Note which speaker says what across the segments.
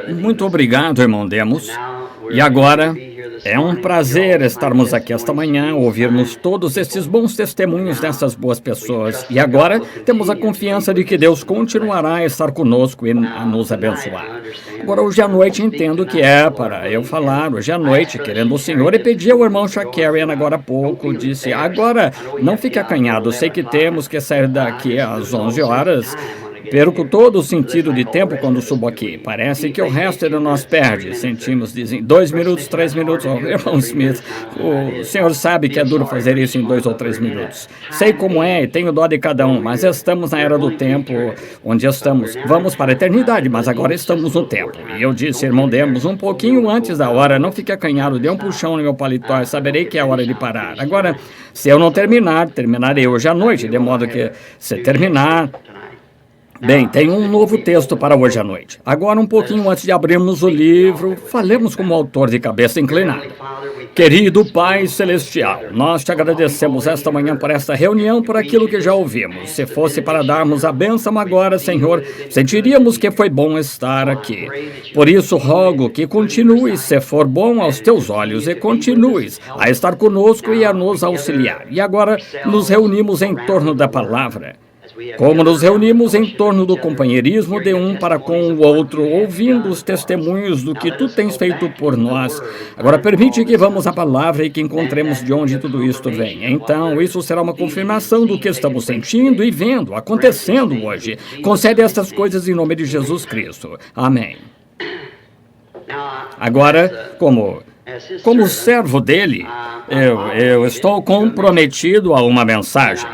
Speaker 1: Muito obrigado, irmão Demos. E agora, é um prazer estarmos aqui esta manhã, ouvirmos todos esses bons testemunhos dessas boas pessoas. E agora, temos a confiança de que Deus continuará a estar conosco e a nos abençoar. Agora, hoje à noite, entendo que é para eu falar, hoje à noite, querendo o Senhor, e pedi ao irmão Shakarian agora há pouco, disse, agora, não fique acanhado, sei que temos que sair daqui às 11 horas, perco todo o sentido de tempo quando subo aqui. Parece que o resto de nós perde. Sentimos, dizem, 2 minutos, 3 minutos. Oh, irmão Smith, o senhor sabe que é duro fazer isso em 2 ou 3 minutos. Sei como é e tenho dó de cada um, mas estamos na era do tempo onde estamos. Vamos para a eternidade, mas agora estamos no tempo. E eu disse, irmão Demos, um pouquinho antes da hora, não fique acanhado, dê um puxão no meu paletó, saberei que é a hora de parar. Agora, se eu não terminar, terminarei hoje à noite, de modo que, se terminar... Bem, tem um novo texto para hoje à noite. Agora, um pouquinho antes de abrirmos o livro, falemos como autor de cabeça inclinada. Querido Pai Celestial, nós te agradecemos esta manhã por esta reunião, por aquilo que já ouvimos. Se fosse para darmos a bênção agora, Senhor, sentiríamos que foi bom estar aqui. Por isso, rogo que continues, se for bom aos teus olhos, e continues a estar conosco e a nos auxiliar. E agora, nos reunimos em torno da palavra. Como nos reunimos em torno do companheirismo de um para com o outro, ouvindo os testemunhos do que tu tens feito por nós. Agora permite que vamos à palavra e que encontremos de onde tudo isto vem. Então, isso será uma confirmação do que estamos sentindo e vendo, acontecendo hoje. Concede estas coisas em nome de Jesus Cristo. Amém. Agora, como servo dele, eu estou comprometido a uma mensagem.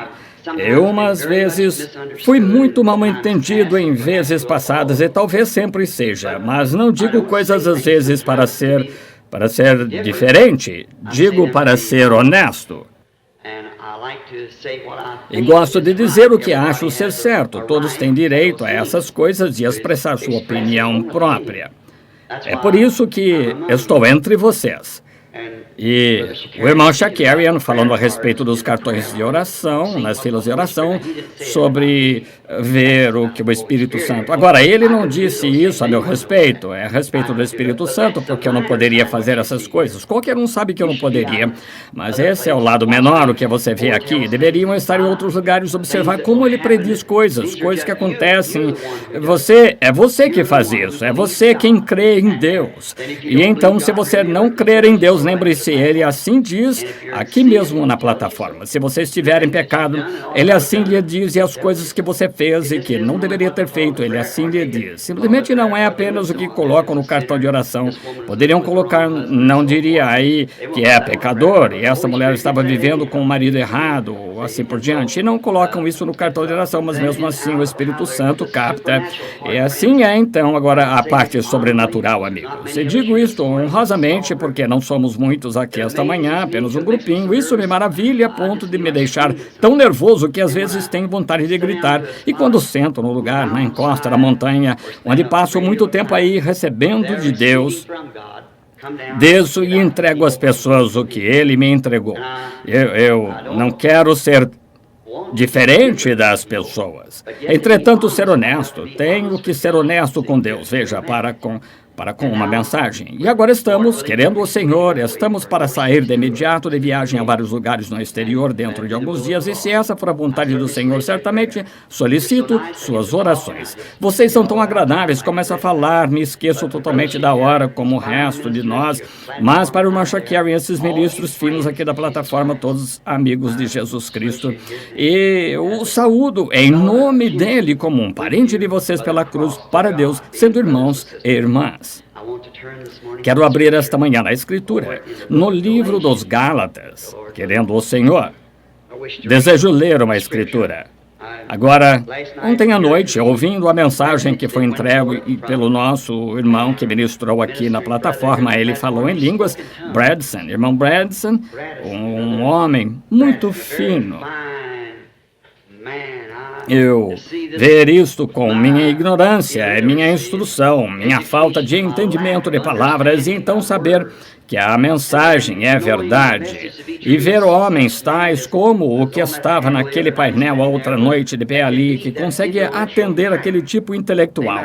Speaker 1: Eu, umas vezes, fui muito mal entendido em vezes passadas e talvez sempre seja, mas não digo coisas às vezes para ser diferente, digo para ser honesto. E gosto de dizer o que acho ser certo. Todos têm direito a essas coisas e a expressar sua opinião própria. É por isso que estou entre vocês. E o irmão Shakarian, falando a respeito dos cartões de oração, nas filas de oração, sobre ver o que o Espírito Santo... Agora, ele não disse isso a meu respeito, é a respeito do Espírito Santo, porque eu não poderia fazer essas coisas. Qualquer um sabe que eu não poderia, mas esse é o lado menor, o que você vê aqui. Deveriam estar em outros lugares, observar como ele prediz coisas que acontecem. É você que faz isso, é você quem crê em Deus. E então, se você não crer em Deus, lembre-se, ele assim diz aqui mesmo na plataforma. Se você estiver em pecado, ele assim lhe diz, e as coisas que você fez e que não deveria ter feito, ele assim lhe diz. Simplesmente não é apenas o que colocam no cartão de oração. Poderiam colocar, não diria aí que é pecador, e essa mulher estava vivendo com o marido errado, ou assim por diante. E não colocam isso no cartão de oração, mas mesmo assim o Espírito Santo capta. E assim é então agora a parte sobrenatural, amigos. E digo isto honrosamente porque não somos muitos aqui esta manhã, apenas um grupinho. Isso me maravilha a ponto de me deixar tão nervoso que às vezes tenho vontade de gritar. E quando sento no lugar, na encosta da montanha, onde passo muito tempo aí recebendo de Deus, desço e entrego às pessoas o que Ele me entregou. Eu não quero ser diferente das pessoas. Entretanto, ser honesto. Tenho que ser honesto com Deus. Veja, para com uma mensagem. E agora estamos, querendo o Senhor, estamos para sair de imediato de viagem a vários lugares no exterior dentro de alguns dias, e se essa for a vontade do Senhor, certamente solicito suas orações. Vocês são tão agradáveis, começo a falar, me esqueço totalmente da hora, como o resto de nós, mas para o irmão Shakarian, esses ministros finos aqui da plataforma, todos amigos de Jesus Cristo, e o saúdo em nome dele como um parente de vocês pela cruz, para Deus, sendo irmãos e irmãs. Quero abrir esta manhã na Escritura, no livro dos Gálatas, querendo o Senhor. Desejo ler uma Escritura. Agora, ontem à noite, ouvindo a mensagem que foi entregue pelo nosso irmão que ministrou aqui na plataforma, ele falou em línguas, Bradson, irmão Bradson, um homem muito fino. Eu ver isto com minha ignorância, minha instrução, minha falta de entendimento de palavras, e então saber que a mensagem é verdade, e ver homens tais como o que estava naquele painel a outra noite de pé ali, que consegue atender aquele tipo intelectual.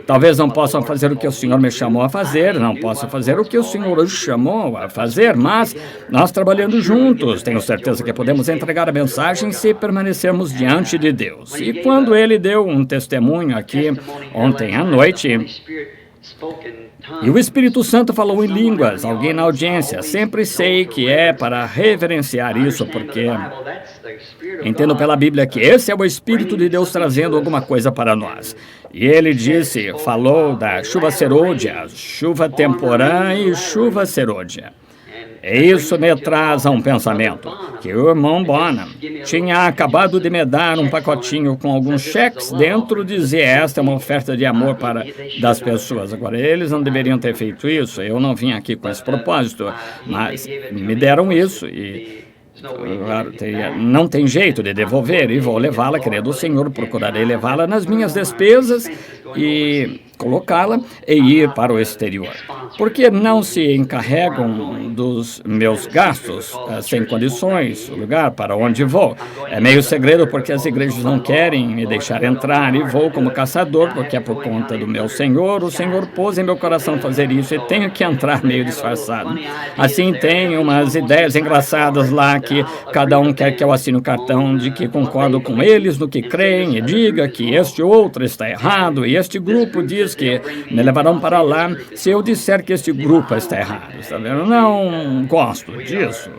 Speaker 1: Talvez não possam fazer o que o Senhor me chamou a fazer, não possam fazer o que o Senhor os chamou a fazer, mas nós trabalhando juntos, tenho certeza que podemos entregar a mensagem se permanecermos diante de Deus. E quando ele deu um testemunho aqui ontem à noite, e o Espírito Santo falou em línguas, alguém na audiência, sempre sei que é para reverenciar isso, porque entendo pela Bíblia que esse é o Espírito de Deus trazendo alguma coisa para nós. E ele disse, falou da chuva serôdia, chuva temporã e chuva serôdia. E isso me traz a um pensamento, que o irmão Bonham tinha acabado de me dar um pacotinho com alguns cheques dentro, dizia, esta é uma oferta de amor das pessoas. Agora, eles não deveriam ter feito isso, eu não vim aqui com esse propósito, mas me deram isso e... Claro, não tem jeito de devolver e vou levá-la, querido Senhor, procurarei levá-la nas minhas despesas e colocá-la e ir para o exterior. Porque não se encarregam dos meus gastos sem condições, o lugar para onde vou. É meio segredo porque as igrejas não querem me deixar entrar e vou como caçador porque é por conta do meu Senhor. O Senhor pôs em meu coração fazer isso e tenho que entrar meio disfarçado. Assim tem umas ideias engraçadas lá que cada um quer que eu assine o cartão de que concordo com eles no que creem e diga que este outro está errado e este grupo diz que me levarão para lá se eu disser que este grupo está errado. Está vendo? Não gosto disso.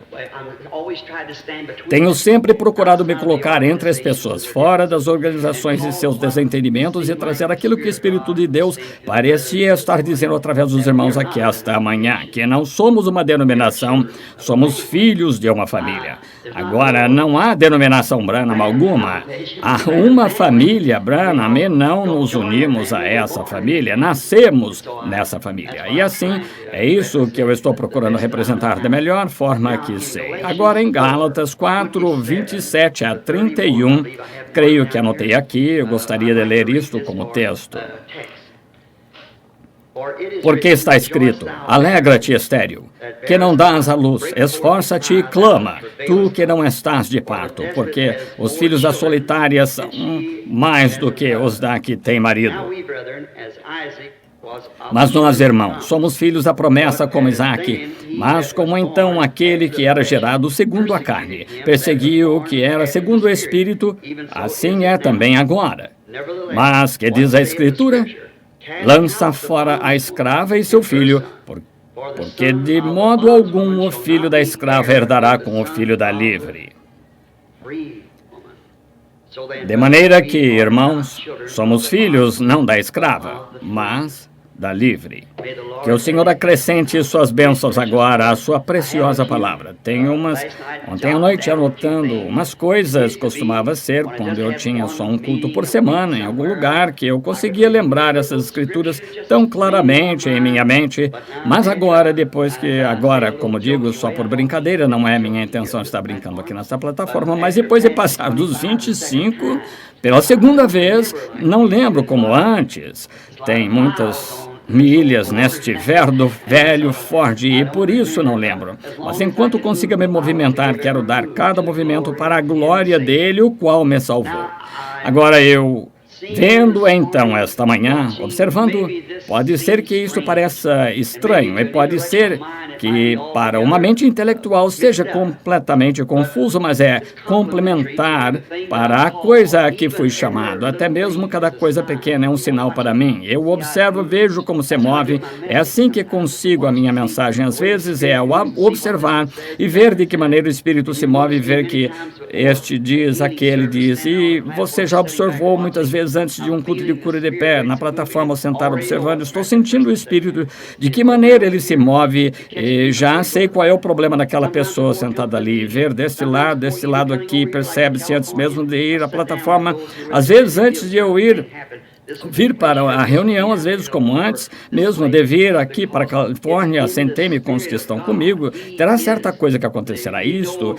Speaker 1: Tenho sempre procurado me colocar entre as pessoas, fora das organizações e seus desentendimentos e trazer aquilo que o Espírito de Deus parecia estar dizendo através dos irmãos aqui esta manhã, que não somos uma denominação, somos filhos de uma família. Agora, não há denominação Branham alguma. Há uma família Branham e não nos unimos a essa família, nascemos nessa família. E assim, é isso que eu estou procurando representar da melhor forma que sei. Agora, em Gálatas 4, 27 a 31, creio que anotei aqui, eu gostaria de ler isto como texto. Porque está escrito, alegra-te, estéril, que não dás à luz, esforça-te e clama, tu que não estás de parto, porque os filhos da solitária são mais do que os da que tem marido. Mas nós, irmãos, somos filhos da promessa como Isaque, mas como então aquele que era gerado segundo a carne, perseguiu o que era segundo o Espírito, assim é também agora. Mas, que diz a Escritura? Lança fora a escrava e seu filho, porque de modo algum o filho da escrava herdará com o filho da livre. De maneira que, irmãos, somos filhos não da escrava, mas da livre. Que o Senhor acrescente suas bênçãos agora à sua preciosa palavra. Ontem à noite anotando umas coisas, costumava ser quando eu tinha só um culto por semana em algum lugar que eu conseguia lembrar essas escrituras tão claramente em minha mente, mas agora, como digo, só por brincadeira, não é minha intenção estar brincando aqui nessa plataforma, mas depois de passar dos 25, pela segunda vez, não lembro como antes, tem muitas milhas neste velho Ford e por isso não lembro. Mas enquanto consiga me movimentar, quero dar cada movimento para a glória dele, o qual me salvou. Agora vendo então esta manhã, observando, pode ser que isso pareça estranho e pode ser que para uma mente intelectual seja completamente confuso, mas é complementar para a coisa a que fui chamado. Até mesmo cada coisa pequena é um sinal para mim. Eu observo, vejo como se move, é assim que consigo a minha mensagem. Às vezes é ao observar e ver de que maneira o Espírito se move e ver que este diz, aquele diz. E você já observou muitas vezes antes de um culto de cura de pé, na plataforma, sentar observando, estou sentindo o Espírito, de que maneira ele se move, e já sei qual é o problema daquela pessoa sentada ali, ver desse lado aqui, percebe-se antes mesmo de ir à plataforma, às vezes antes de eu ir, vir para a reunião, às vezes como antes, mesmo de vir aqui para a Califórnia, sentei-me com os que estão comigo, terá certa coisa que acontecerá, isto,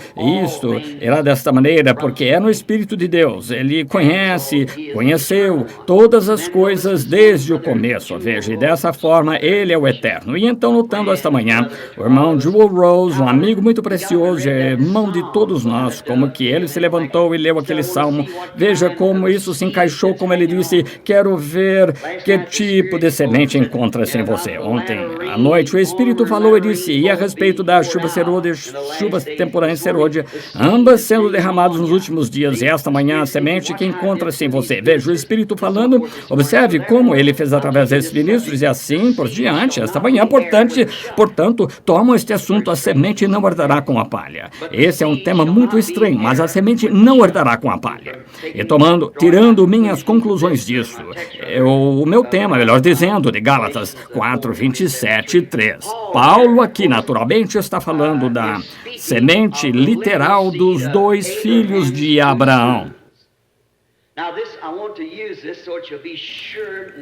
Speaker 1: irá desta maneira, porque é no Espírito de Deus. Ele conheceu todas as coisas desde o começo, veja, e dessa forma ele é o Eterno. E então, notando esta manhã, o irmão Joel Rose, um amigo muito precioso, irmão de todos nós, como que ele se levantou e leu aquele salmo, veja como isso se encaixou, como ele disse, quero ver que tipo de semente encontra-se em você. Ontem à noite o Espírito falou e disse, e a respeito das chuvas temporâneas serôdia, ambas sendo derramadas nos últimos dias, e esta manhã a semente que encontra-se em você. Veja o Espírito falando, observe como ele fez através desses ministros e assim por diante, esta manhã, portanto, toma este assunto, a semente não herdará com a palha. Esse é um tema muito estranho, mas a semente não herdará com a palha. E tirando minhas conclusões disso, o meu tema, melhor dizendo, de Gálatas 4:27-3. Paulo aqui, naturalmente, está falando da semente literal dos 2 filhos de Abraão.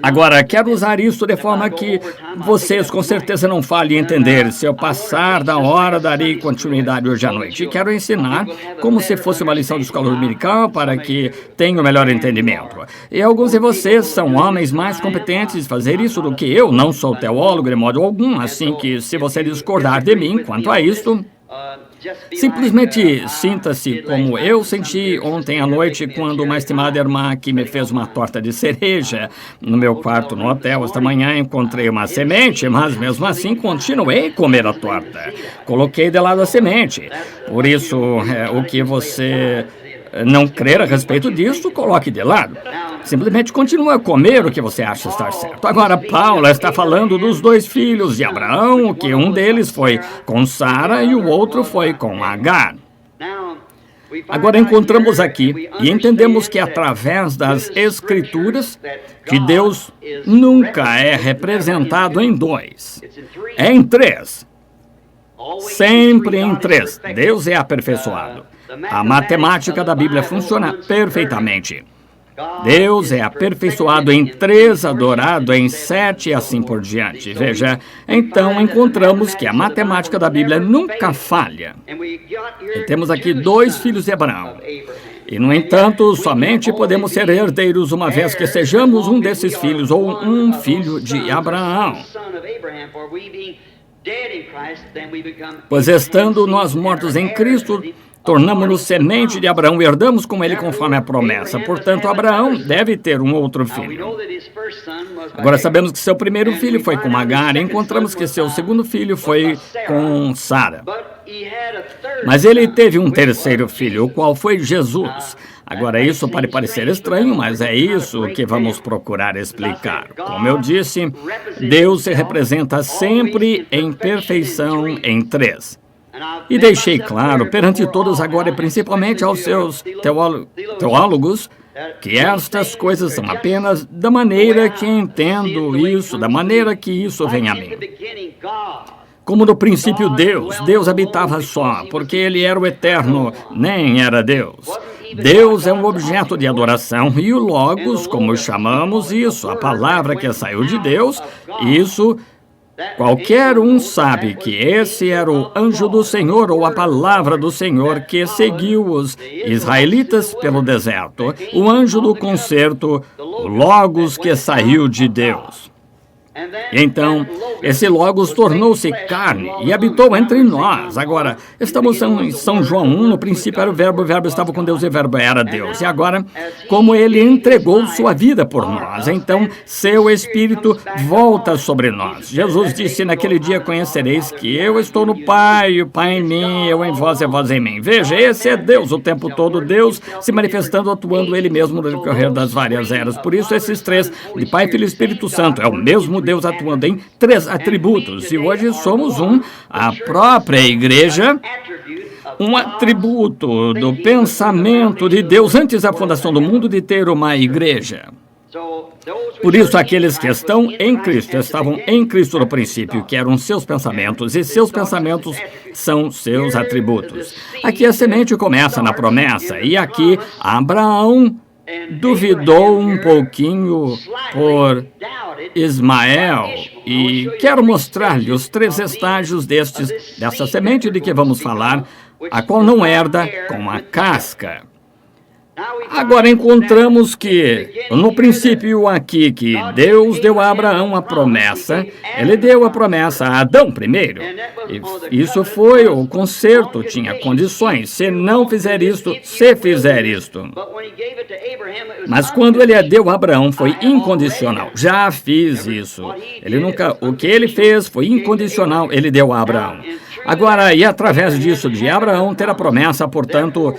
Speaker 1: Agora, quero usar isso de forma que vocês com certeza não falhem em entender. Se eu passar da hora, darei continuidade hoje à noite. E quero ensinar como se fosse uma lição de escola dominical para que tenham melhor entendimento. E alguns de vocês são homens mais competentes de fazer isso do que eu. Não sou teólogo de modo algum, assim que se você discordar de mim quanto a isso, simplesmente sinta-se como eu senti ontem à noite quando uma estimada irmã que me fez uma torta de cereja no meu quarto no hotel. Esta manhã encontrei uma semente, mas mesmo assim continuei a comer a torta. Coloquei de lado a semente. Por isso, o que você não crer a respeito disso, coloque de lado. Simplesmente continue a comer o que você acha estar certo. Agora, Paulo está falando dos 2 filhos de Abraão, que um deles foi com Sara e o outro foi com Agar. Agora encontramos aqui e entendemos que através das Escrituras, que Deus nunca é representado em 2, é em 3. Sempre em 3. Deus é aperfeiçoado. A matemática da Bíblia funciona perfeitamente. Deus é aperfeiçoado em 3, adorado em 7 e assim por diante. Veja, então encontramos que a matemática da Bíblia nunca falha. E temos aqui 2 filhos de Abraão. E, no entanto, somente podemos ser herdeiros uma vez que sejamos um desses filhos ou um filho de Abraão. Pois estando nós mortos em Cristo, tornamos-nos semente de Abraão e herdamos com ele conforme a promessa. Portanto, Abraão deve ter um outro filho. Agora sabemos que seu primeiro filho foi com Agar e encontramos que seu segundo filho foi com Sara. Mas ele teve um terceiro filho, o qual foi Jesus. Agora, isso pode parecer estranho, mas é isso que vamos procurar explicar. Como eu disse, Deus se representa sempre em perfeição em 3. E deixei claro perante todos agora, e principalmente aos seus teólogos, que estas coisas são apenas da maneira que entendo isso, da maneira que isso vem a mim. Como no princípio Deus habitava só, porque ele era o Eterno, nem era Deus. Deus é um objeto de adoração e o Logos, como chamamos isso, a palavra que saiu de Deus, isso, qualquer um sabe que esse era o anjo do Senhor ou a palavra do Senhor que seguiu os israelitas pelo deserto, o anjo do concerto, o Logos que saiu de Deus. Então, esse Logos tornou-se carne e habitou entre nós. Agora, estamos em São João 1, no princípio era o Verbo estava com Deus e o Verbo era Deus. E agora, como ele entregou sua vida por nós, então seu Espírito volta sobre nós. Jesus disse, naquele dia conhecereis que eu estou no Pai, o Pai em mim, eu em vós e vós em mim. Veja, esse é Deus o tempo todo, Deus se manifestando, atuando ele mesmo no decorrer das várias eras. Por isso, esses 3, de Pai, Filho e Espírito Santo, é o mesmo Deus atuando em 3 atributos. E hoje somos a própria igreja, um atributo do pensamento de Deus antes da fundação do mundo de ter uma igreja. Por isso, aqueles que estão em Cristo, estavam em Cristo no princípio, que eram seus pensamentos, e seus pensamentos são seus atributos. Aqui a semente começa na promessa, e aqui Abraão duvidou um pouquinho por Ismael e quero mostrar-lhe os 3 estágios dessa semente de que vamos falar, a qual não herda com a casca. Agora encontramos que, no princípio aqui, que Deus deu a Abraão a promessa, ele deu a promessa a Adão primeiro. E isso foi o conserto, tinha condições. Se não fizer isto, se fizer isto. Mas quando ele a deu a Abraão, foi incondicional. Já fiz isso. O que ele fez foi incondicional, ele deu a Abraão. Agora, e através disso de Abraão ter a promessa, portanto,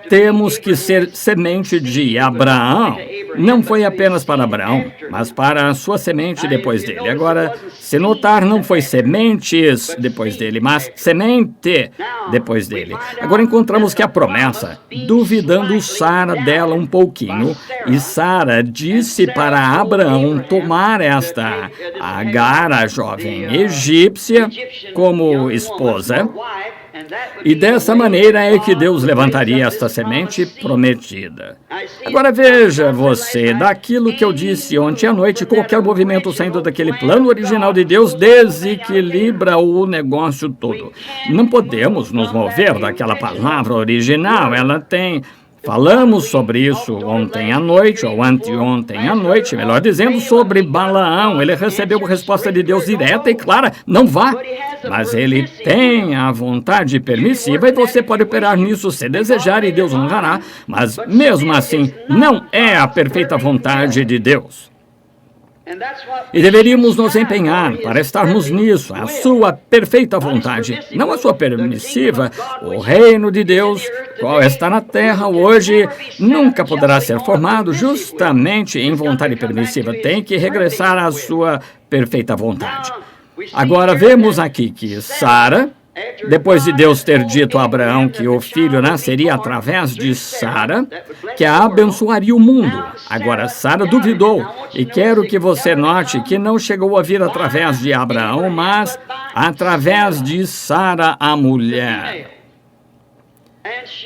Speaker 1: temos que ser semente de Abraão. Não foi apenas para Abraão, mas para a sua semente depois dele. Agora, se notar, não foi sementes depois dele, mas semente depois dele. Agora encontramos que a promessa, duvidando Sara dela um pouquinho, e Sara disse para Abraão tomar esta Agar, a jovem egípcia, como esposa. E dessa maneira é que Deus levantaria esta semente prometida. Agora veja você, daquilo que eu disse ontem à noite, qualquer movimento saindo daquele plano original de Deus desequilibra o negócio todo. Não podemos nos mover daquela palavra original, ela tem... Falamos sobre isso ontem à noite, ou anteontem à noite, melhor dizendo, sobre Balaão. Ele recebeu a resposta de Deus direta e clara, não vá. Mas ele tem a vontade permissiva e você pode operar nisso se desejar e Deus honrará. Mas mesmo assim, não é a perfeita vontade de Deus. E deveríamos nos empenhar para estarmos nisso, a sua perfeita vontade, não a sua permissiva. O reino de Deus, qual está na terra hoje, nunca poderá ser formado justamente em vontade permissiva. Tem que regressar à sua perfeita vontade. Agora vemos aqui que Sara, depois de Deus ter dito a Abraão que o filho nasceria através de Sara, que a abençoaria o mundo. Agora, Sara duvidou. E quero que você note que não chegou a vir através de Abraão, mas através de Sara, a mulher.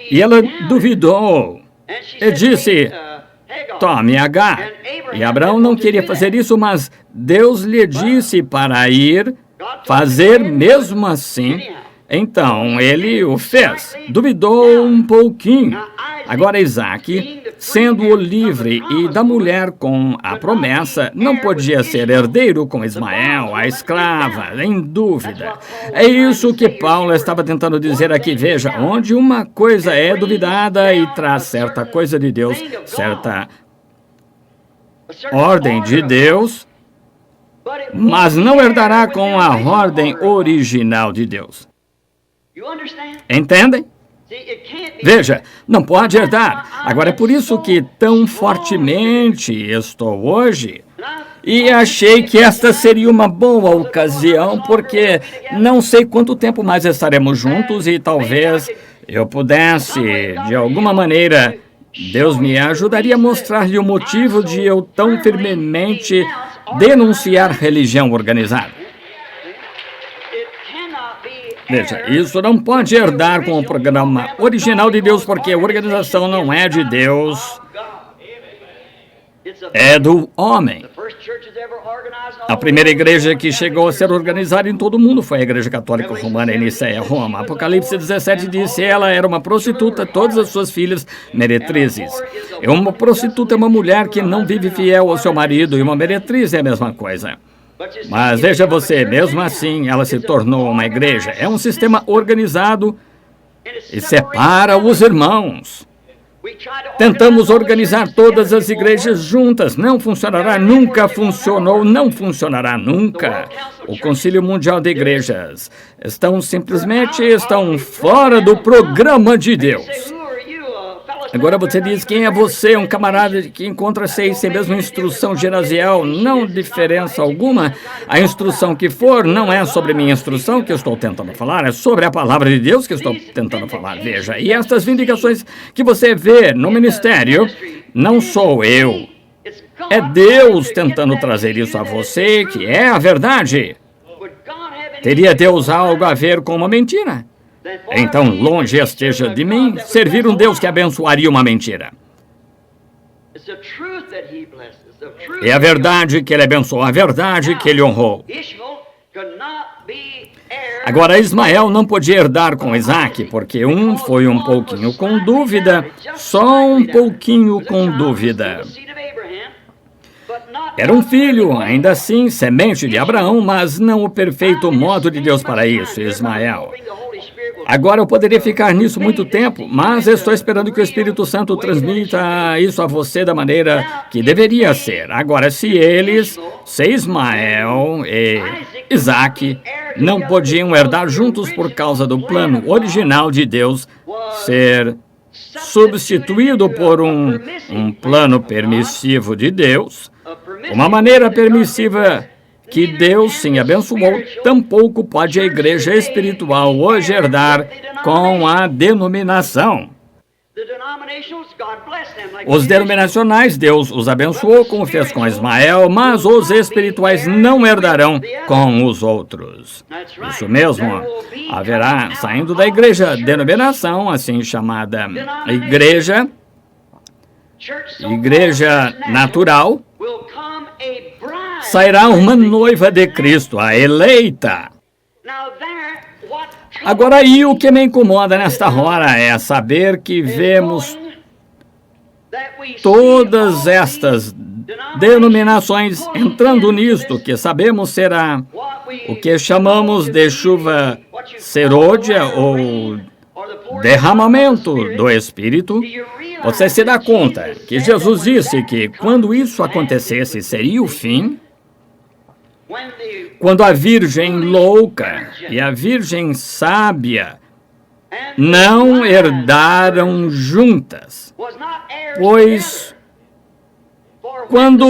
Speaker 1: E ela duvidou. E disse, tome Agar. E Abraão não queria fazer isso, mas Deus lhe disse para ir fazer mesmo assim. Então, ele o fez. Duvidou um pouquinho. Agora, Isaac, sendo o livre e da mulher com a promessa, não podia ser herdeiro com Ismael, a escrava, em dúvida. É isso que Paulo estava tentando dizer aqui. Veja, onde uma coisa é duvidada e traz certa coisa de Deus, certa ordem de Deus, mas não herdará com a ordem original de Deus. Entendem? Veja, não pode herdar. Agora é por isso que tão fortemente estou hoje. E achei que esta seria uma boa ocasião, porque não sei quanto tempo mais estaremos juntos e talvez eu pudesse, de alguma maneira, Deus me ajudaria a mostrar-lhe o motivo de eu tão firmemente denunciar religião organizada. Veja, isso não pode herdar com o programa original de Deus, porque a organização não é de Deus, é do homem. A primeira igreja que chegou a ser organizada em todo o mundo foi a Igreja Católica Romana em Nicéia, Roma. Apocalipse 17 disse ela era uma prostituta, todas as suas filhas meretrizes. E uma prostituta é uma mulher que não vive fiel ao seu marido, e uma meretriz é a mesma coisa. Mas veja você, mesmo assim, ela se tornou uma igreja. É um sistema organizado e separa os irmãos. Tentamos organizar todas as igrejas juntas. Não funcionará, nunca funcionou, não funcionará nunca. O Concílio Mundial de Igrejas estão fora do programa de Deus. Agora você diz, quem é você? Um camarada que encontra-se sem mesma instrução gerencial, não diferença alguma. A instrução que for não é sobre minha instrução que eu estou tentando falar, é sobre a palavra de Deus que eu estou tentando falar. Veja, e estas vindicações que você vê no ministério, não sou eu. É Deus tentando trazer isso a você, que é a verdade. Teria Deus algo a ver com uma mentira? Então, longe esteja de mim servir um Deus que abençoaria uma mentira. É a verdade que ele abençoou, a verdade que ele honrou. Agora, Ismael não podia herdar com Isaac, porque um foi um pouquinho com dúvida, só um pouquinho com dúvida. Era um filho, ainda assim, semente de Abraão, mas não o perfeito modo de Deus para isso, Ismael. Agora eu poderia ficar nisso muito tempo, mas estou esperando que o Espírito Santo transmita isso a você da maneira que deveria ser. Agora, se Ismael e Isaac não podiam herdar juntos por causa do plano original de Deus ser substituído por um plano permissivo de Deus, uma maneira permissiva que Deus sim abençoou, tampouco pode a igreja espiritual hoje herdar com a denominação. Os denominacionais, Deus os abençoou, como fez com Ismael, mas os espirituais não herdarão com os outros. Isso mesmo, haverá, saindo da igreja, denominação, assim chamada igreja natural, sairá uma noiva de Cristo, a eleita. Agora, aí o que me incomoda nesta hora é saber que vemos todas estas denominações entrando nisto, que sabemos será o que chamamos de chuva serôdia ou derramamento do Espírito. Você se dá conta que Jesus disse que quando isso acontecesse seria o fim? Quando a virgem louca e a virgem sábia não herdaram juntas, pois quando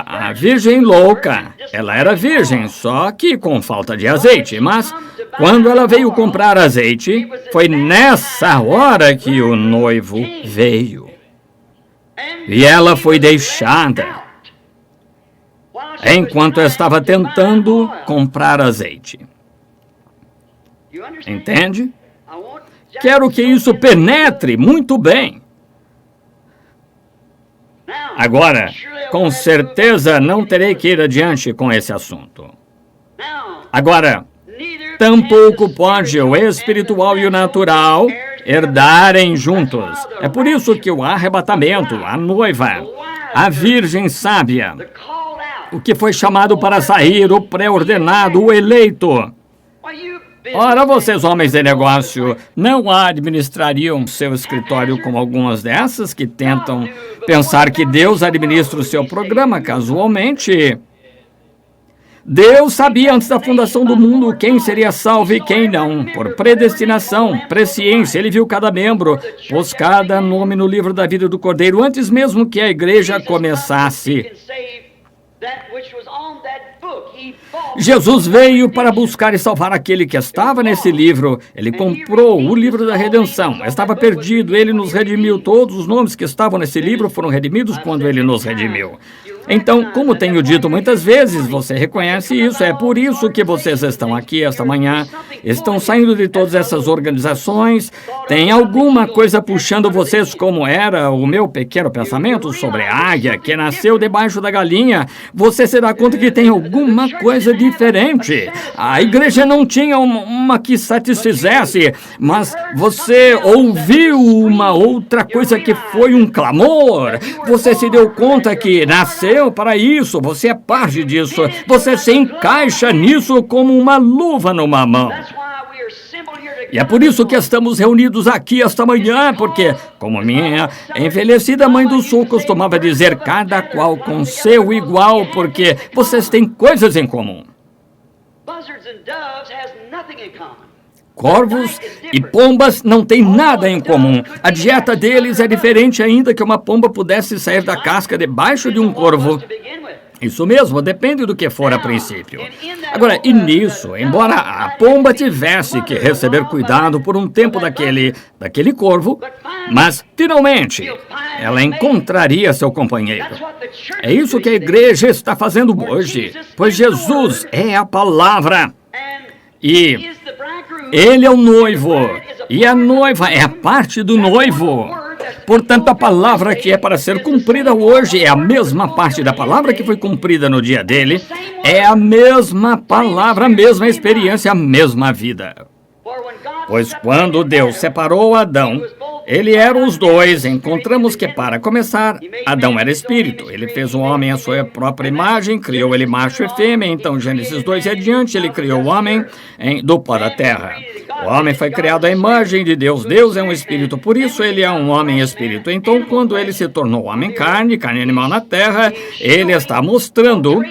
Speaker 1: a virgem louca, ela era virgem, só que com falta de azeite, mas quando ela veio comprar azeite, foi nessa hora que o noivo veio. E ela foi deixada enquanto estava tentando comprar azeite. Entende? Quero que isso penetre muito bem. Agora, com certeza não terei que ir adiante com esse assunto. Agora, tampouco pode o espiritual e o natural herdarem juntos. É por isso que o arrebatamento, a noiva, a virgem sábia, o que foi chamado para sair, o pré-ordenado, o eleito. Ora, vocês homens de negócio, não administrariam seu escritório como algumas dessas que tentam pensar que Deus administra o seu programa casualmente? Deus sabia antes da fundação do mundo quem seria salvo e quem não. Por predestinação, presciência, ele viu cada membro, pôs cada nome no livro da vida do Cordeiro antes mesmo que a igreja começasse. Jesus veio para buscar e salvar aquele que estava nesse livro. Ele comprou o livro da redenção. Estava perdido, ele nos redimiu. Todos os nomes que estavam nesse livro foram redimidos quando ele nos redimiu. Então, como tenho dito muitas vezes, você reconhece isso. É por isso que vocês estão aqui esta manhã. Estão saindo de todas essas organizações. Tem alguma coisa puxando vocês, como era o meu pequeno pensamento sobre a águia que nasceu debaixo da galinha. Você se dá conta que tem alguma coisa diferente. A igreja não tinha uma que satisfizesse, mas você ouviu uma outra coisa que foi um clamor. Você se deu conta que nasceu para isso, você é parte disso, você se encaixa nisso como uma luva numa mão. E é por isso que estamos reunidos aqui esta manhã, porque, como minha envelhecida mãe do sul costumava dizer, cada qual com seu igual, porque vocês têm coisas em comum. Corvos e pombas não têm nada em comum. A dieta deles é diferente, ainda que uma pomba pudesse sair da casca debaixo de um corvo. Isso mesmo, depende do que for a princípio. Agora, e nisso, embora a pomba tivesse que receber cuidado por um tempo daquele corvo, mas, finalmente, ela encontraria seu companheiro. É isso que a igreja está fazendo hoje, pois Jesus é a palavra. E ele é o noivo, e a noiva é a parte do noivo. Portanto, a palavra que é para ser cumprida hoje é a mesma parte da palavra que foi cumprida no dia dele. É a mesma palavra, a mesma experiência, a mesma vida. Pois quando Deus separou Adão, ele era os dois. Encontramos que, para começar, Adão era espírito. Ele fez o homem à sua própria imagem, criou ele macho e fêmea. Então, Gênesis 2 e adiante, ele criou o homem do pó da terra. O homem foi criado à imagem de Deus. Deus é um espírito, por isso ele é um homem espírito. Então, quando ele se tornou homem carne animal na terra, ele está mostrando,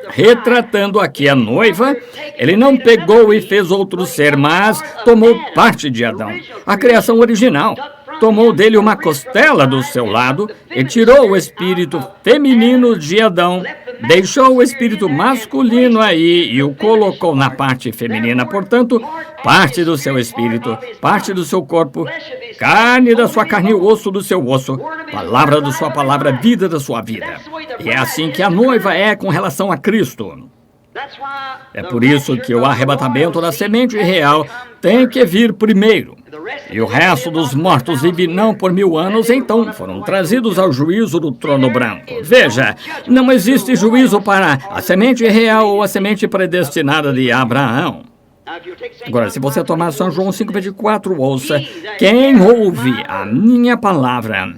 Speaker 1: retratando aqui a noiva. Ele não pegou e fez outro ser, mas tomou parte de Adão. A criação original. Tomou dele uma costela do seu lado e tirou o espírito feminino de Adão, deixou o espírito masculino aí e o colocou na parte feminina. Portanto, parte do seu espírito, parte do seu corpo, carne da sua carne e osso do seu osso, palavra da sua palavra, vida da sua vida. E é assim que a noiva é com relação a Cristo. É por isso que o arrebatamento da semente real tem que vir primeiro. E o resto dos mortos vive não por 1000 anos, então foram trazidos ao juízo do trono branco. Veja, não existe juízo para a semente real ou a semente predestinada de Abraão. Agora, se você tomar São João 5,24, ouça: quem ouve a minha palavra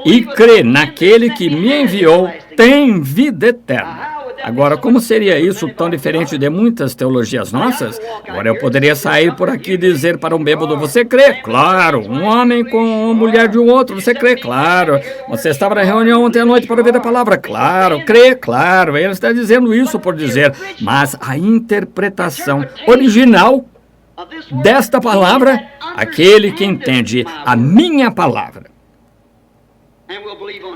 Speaker 1: e crê naquele que me enviou tem vida eterna. Agora, como seria isso tão diferente de muitas teologias nossas? Agora, eu poderia sair por aqui e dizer para um bêbado: você crê? Claro. Um homem com uma mulher de um outro, você crê? Claro. Você estava na reunião ontem à noite para ouvir a palavra? Claro. Crê? Claro. Ele está dizendo isso por dizer, mas a interpretação original desta palavra, aquele que entende a minha palavra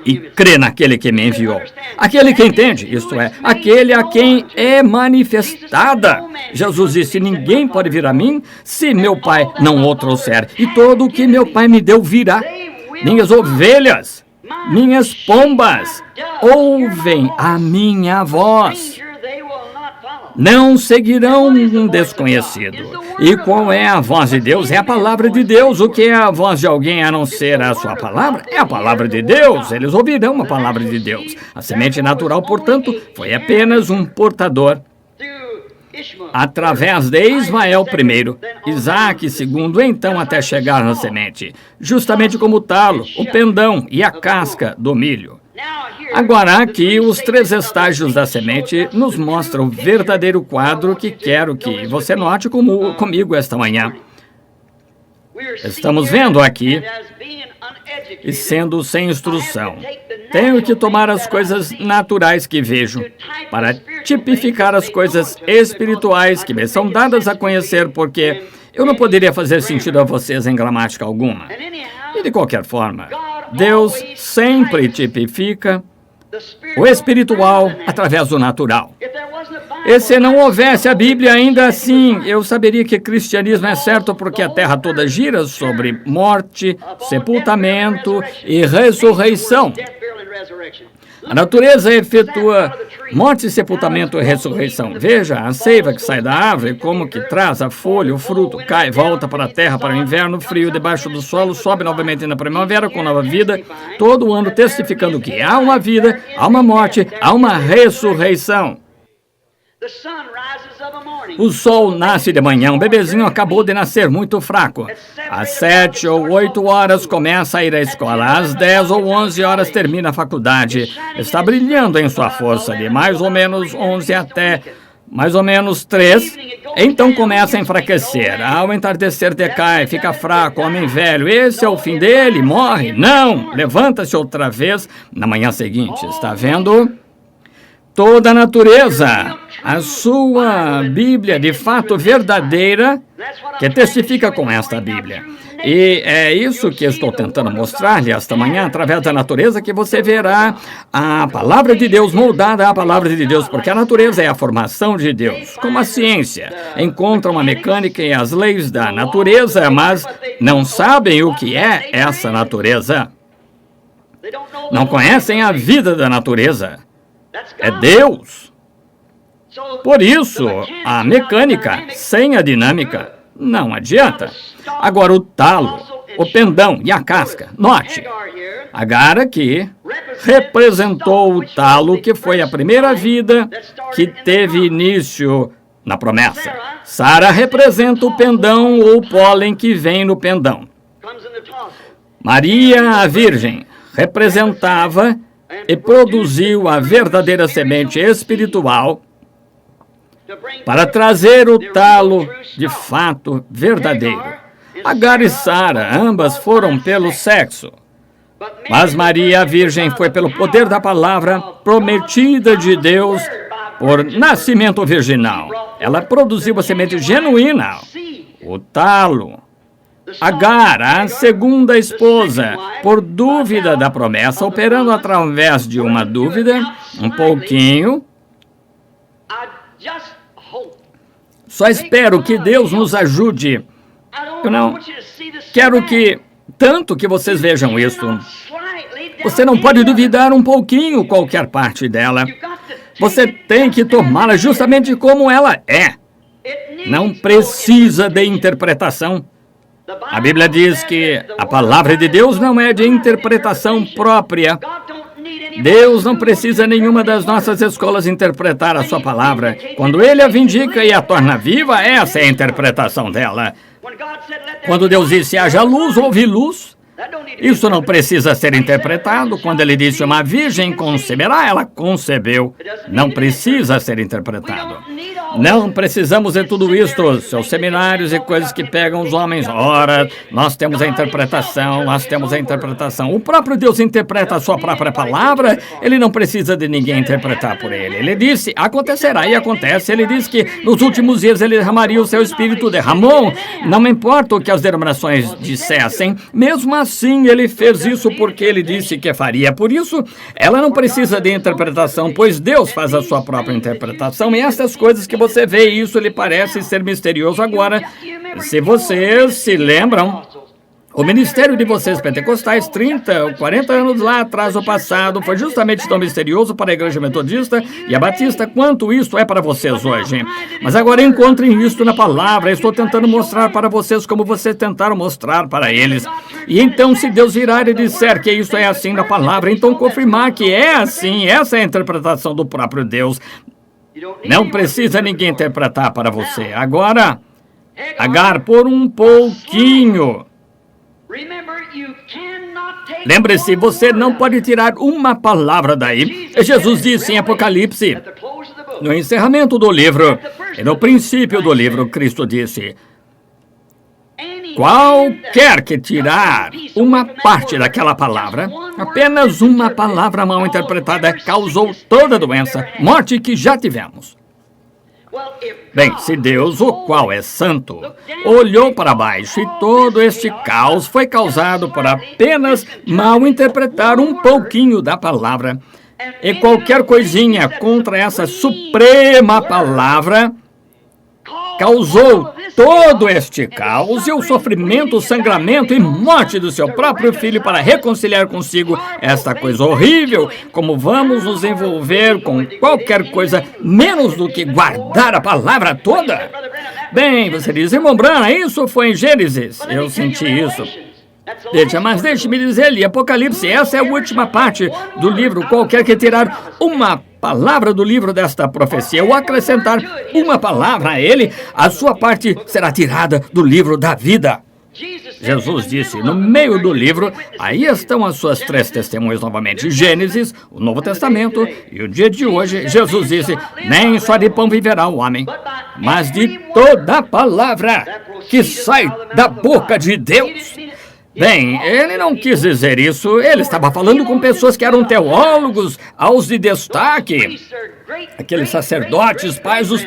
Speaker 1: e crê naquele que me enviou. Aquele que entende, isto é, aquele a quem é manifestada. Jesus disse: ninguém pode vir a mim se meu Pai não o trouxer. E todo o que meu Pai me deu virá. Minhas ovelhas, minhas pombas, ouvem a minha voz. Não seguirão um desconhecido. E qual é a voz de Deus? É a palavra de Deus. O que é a voz de alguém a não ser a sua palavra? É a palavra de Deus. Eles ouvirão a palavra de Deus. A semente natural, portanto, foi apenas um portador. Através de Ismael primeiro, Isaac segundo, então até chegar na semente. Justamente como o talo, o pendão e a casca do milho. Agora, aqui, os 3 estágios da semente nos mostram o verdadeiro quadro que quero que você note comigo esta manhã. Estamos vendo aqui, e sendo sem instrução, tenho que tomar as coisas naturais que vejo para tipificar as coisas espirituais que me são dadas a conhecer, porque eu não poderia fazer sentido a vocês em gramática alguma. E de qualquer forma, Deus sempre tipifica o espiritual através do natural. E se não houvesse a Bíblia, ainda assim, eu saberia que cristianismo é certo, porque a terra toda gira sobre morte, sepultamento e ressurreição. A natureza efetua morte, sepultamento e ressurreição. Veja a seiva que sai da árvore, como que traz a folha, o fruto, cai, volta para a terra, para o inverno, frio debaixo do solo, sobe novamente na primavera com nova vida, todo ano testificando que há uma vida, há uma morte, há uma ressurreição. O sol nasce de manhã, um bebezinho acabou de nascer muito fraco. Às 7 ou 8 horas começa a ir à escola, às 10 ou 11 horas termina a faculdade. Está brilhando em sua força de mais ou menos 11 até mais ou menos 3, então começa a enfraquecer. Ao entardecer decai, fica fraco, homem velho. Esse é o fim dele, morre? Não! Levanta-se outra vez na manhã seguinte. Está vendo? Toda a natureza, a sua Bíblia de fato verdadeira, que testifica com esta Bíblia. E é isso que estou tentando mostrar-lhe esta manhã, através da natureza, que você verá a palavra de Deus moldada à palavra de Deus, porque a natureza é a formação de Deus. Como a ciência encontra uma mecânica e as leis da natureza, mas não sabem o que é essa natureza. Não conhecem a vida da natureza. É Deus. Por isso, a mecânica sem a dinâmica não adianta. Agora, o talo o pendão e a casca. Note, Agar aqui representou o talo que foi a primeira vida que teve início na promessa. Sara representa o pendão ou o pólen que vem no pendão. Maria, a Virgem, representava e produziu a verdadeira semente espiritual para trazer o talo de fato verdadeiro. Agar e Sara, ambas foram pelo sexo. Mas Maria, a Virgem, foi pelo poder da palavra prometida de Deus por nascimento virginal. Ela produziu a semente genuína, o talo. Agar, a segunda esposa, por dúvida da promessa, operando através de uma dúvida, um pouquinho. Só espero que Deus nos ajude. Eu não quero tanto que vocês vejam isso. Você não pode duvidar um pouquinho qualquer parte dela. Você tem que tomá-la justamente como ela é. Não precisa de interpretação. A Bíblia diz que a palavra de Deus não é de interpretação própria. Deus não precisa nenhuma das nossas escolas interpretar a sua palavra. Quando Ele a vindica e a torna viva, essa é a interpretação dela. Quando Deus disse, haja luz, houve luz. Isso não precisa ser interpretado. Quando Ele disse, uma virgem conceberá, ela concebeu. Não precisa ser interpretado. Não precisamos de tudo isto, seus seminários e coisas que pegam os homens. Ora, nós temos a interpretação, nós temos a interpretação. O próprio Deus interpreta a sua própria palavra, Ele não precisa de ninguém interpretar por Ele. Ele disse, acontecerá e acontece. Ele disse que nos últimos dias Ele derramaria o seu Espírito, derramou. Não importa o que as denominações dissessem, mesmo assim Ele fez isso porque Ele disse que faria. Por isso, ela não precisa de interpretação, pois Deus faz a sua própria interpretação. E essas coisas que você vê, isso lhe parece ser misterioso agora. Se vocês se lembram, o ministério de vocês pentecostais, 30 ou 40 anos lá atrás, no passado, foi justamente tão misterioso para a igreja metodista e a batista quanto isto é para vocês hoje. Mas agora encontrem isto na palavra. Estou tentando mostrar para vocês como vocês tentaram mostrar para eles. E então, se Deus virar e disser que isso é assim na palavra, então confirmar que é assim, essa é a interpretação do próprio Deus. Não precisa ninguém interpretar para você. Agora, Agar, por um pouquinho. Lembre-se, você não pode tirar uma palavra daí. Jesus disse em Apocalipse, no encerramento do livro, e no princípio do livro, Cristo disse, qualquer que tirar uma parte daquela palavra, apenas uma palavra mal interpretada causou toda a doença, morte que já tivemos. Bem, se Deus, o qual é santo, olhou para baixo e todo este caos foi causado por apenas mal interpretar um pouquinho da palavra, e qualquer coisinha contra essa suprema palavra causou todo este caos e o sofrimento, o sangramento e morte do seu próprio filho para reconciliar consigo esta coisa horrível. Como vamos nos envolver com qualquer coisa menos do que guardar a palavra toda? Bem, você diz, irmão Branham, isso foi em Gênesis. Eu senti isso. Mas deixe-me dizer-lhe, Apocalipse, essa é a última parte do livro. Qualquer que tirar uma palavra do livro desta profecia ou acrescentar uma palavra a ele, a sua parte será tirada do livro da vida. Jesus disse, no meio do livro, aí estão as suas 3 testemunhas novamente. Gênesis, o Novo Testamento e o dia de hoje. Jesus disse, nem só de pão viverá o homem, mas de toda a palavra que sai da boca de Deus. Bem, ele não quis dizer isso. Ele estava falando com pessoas que eram teólogos, aos de destaque. Aqueles sacerdotes, os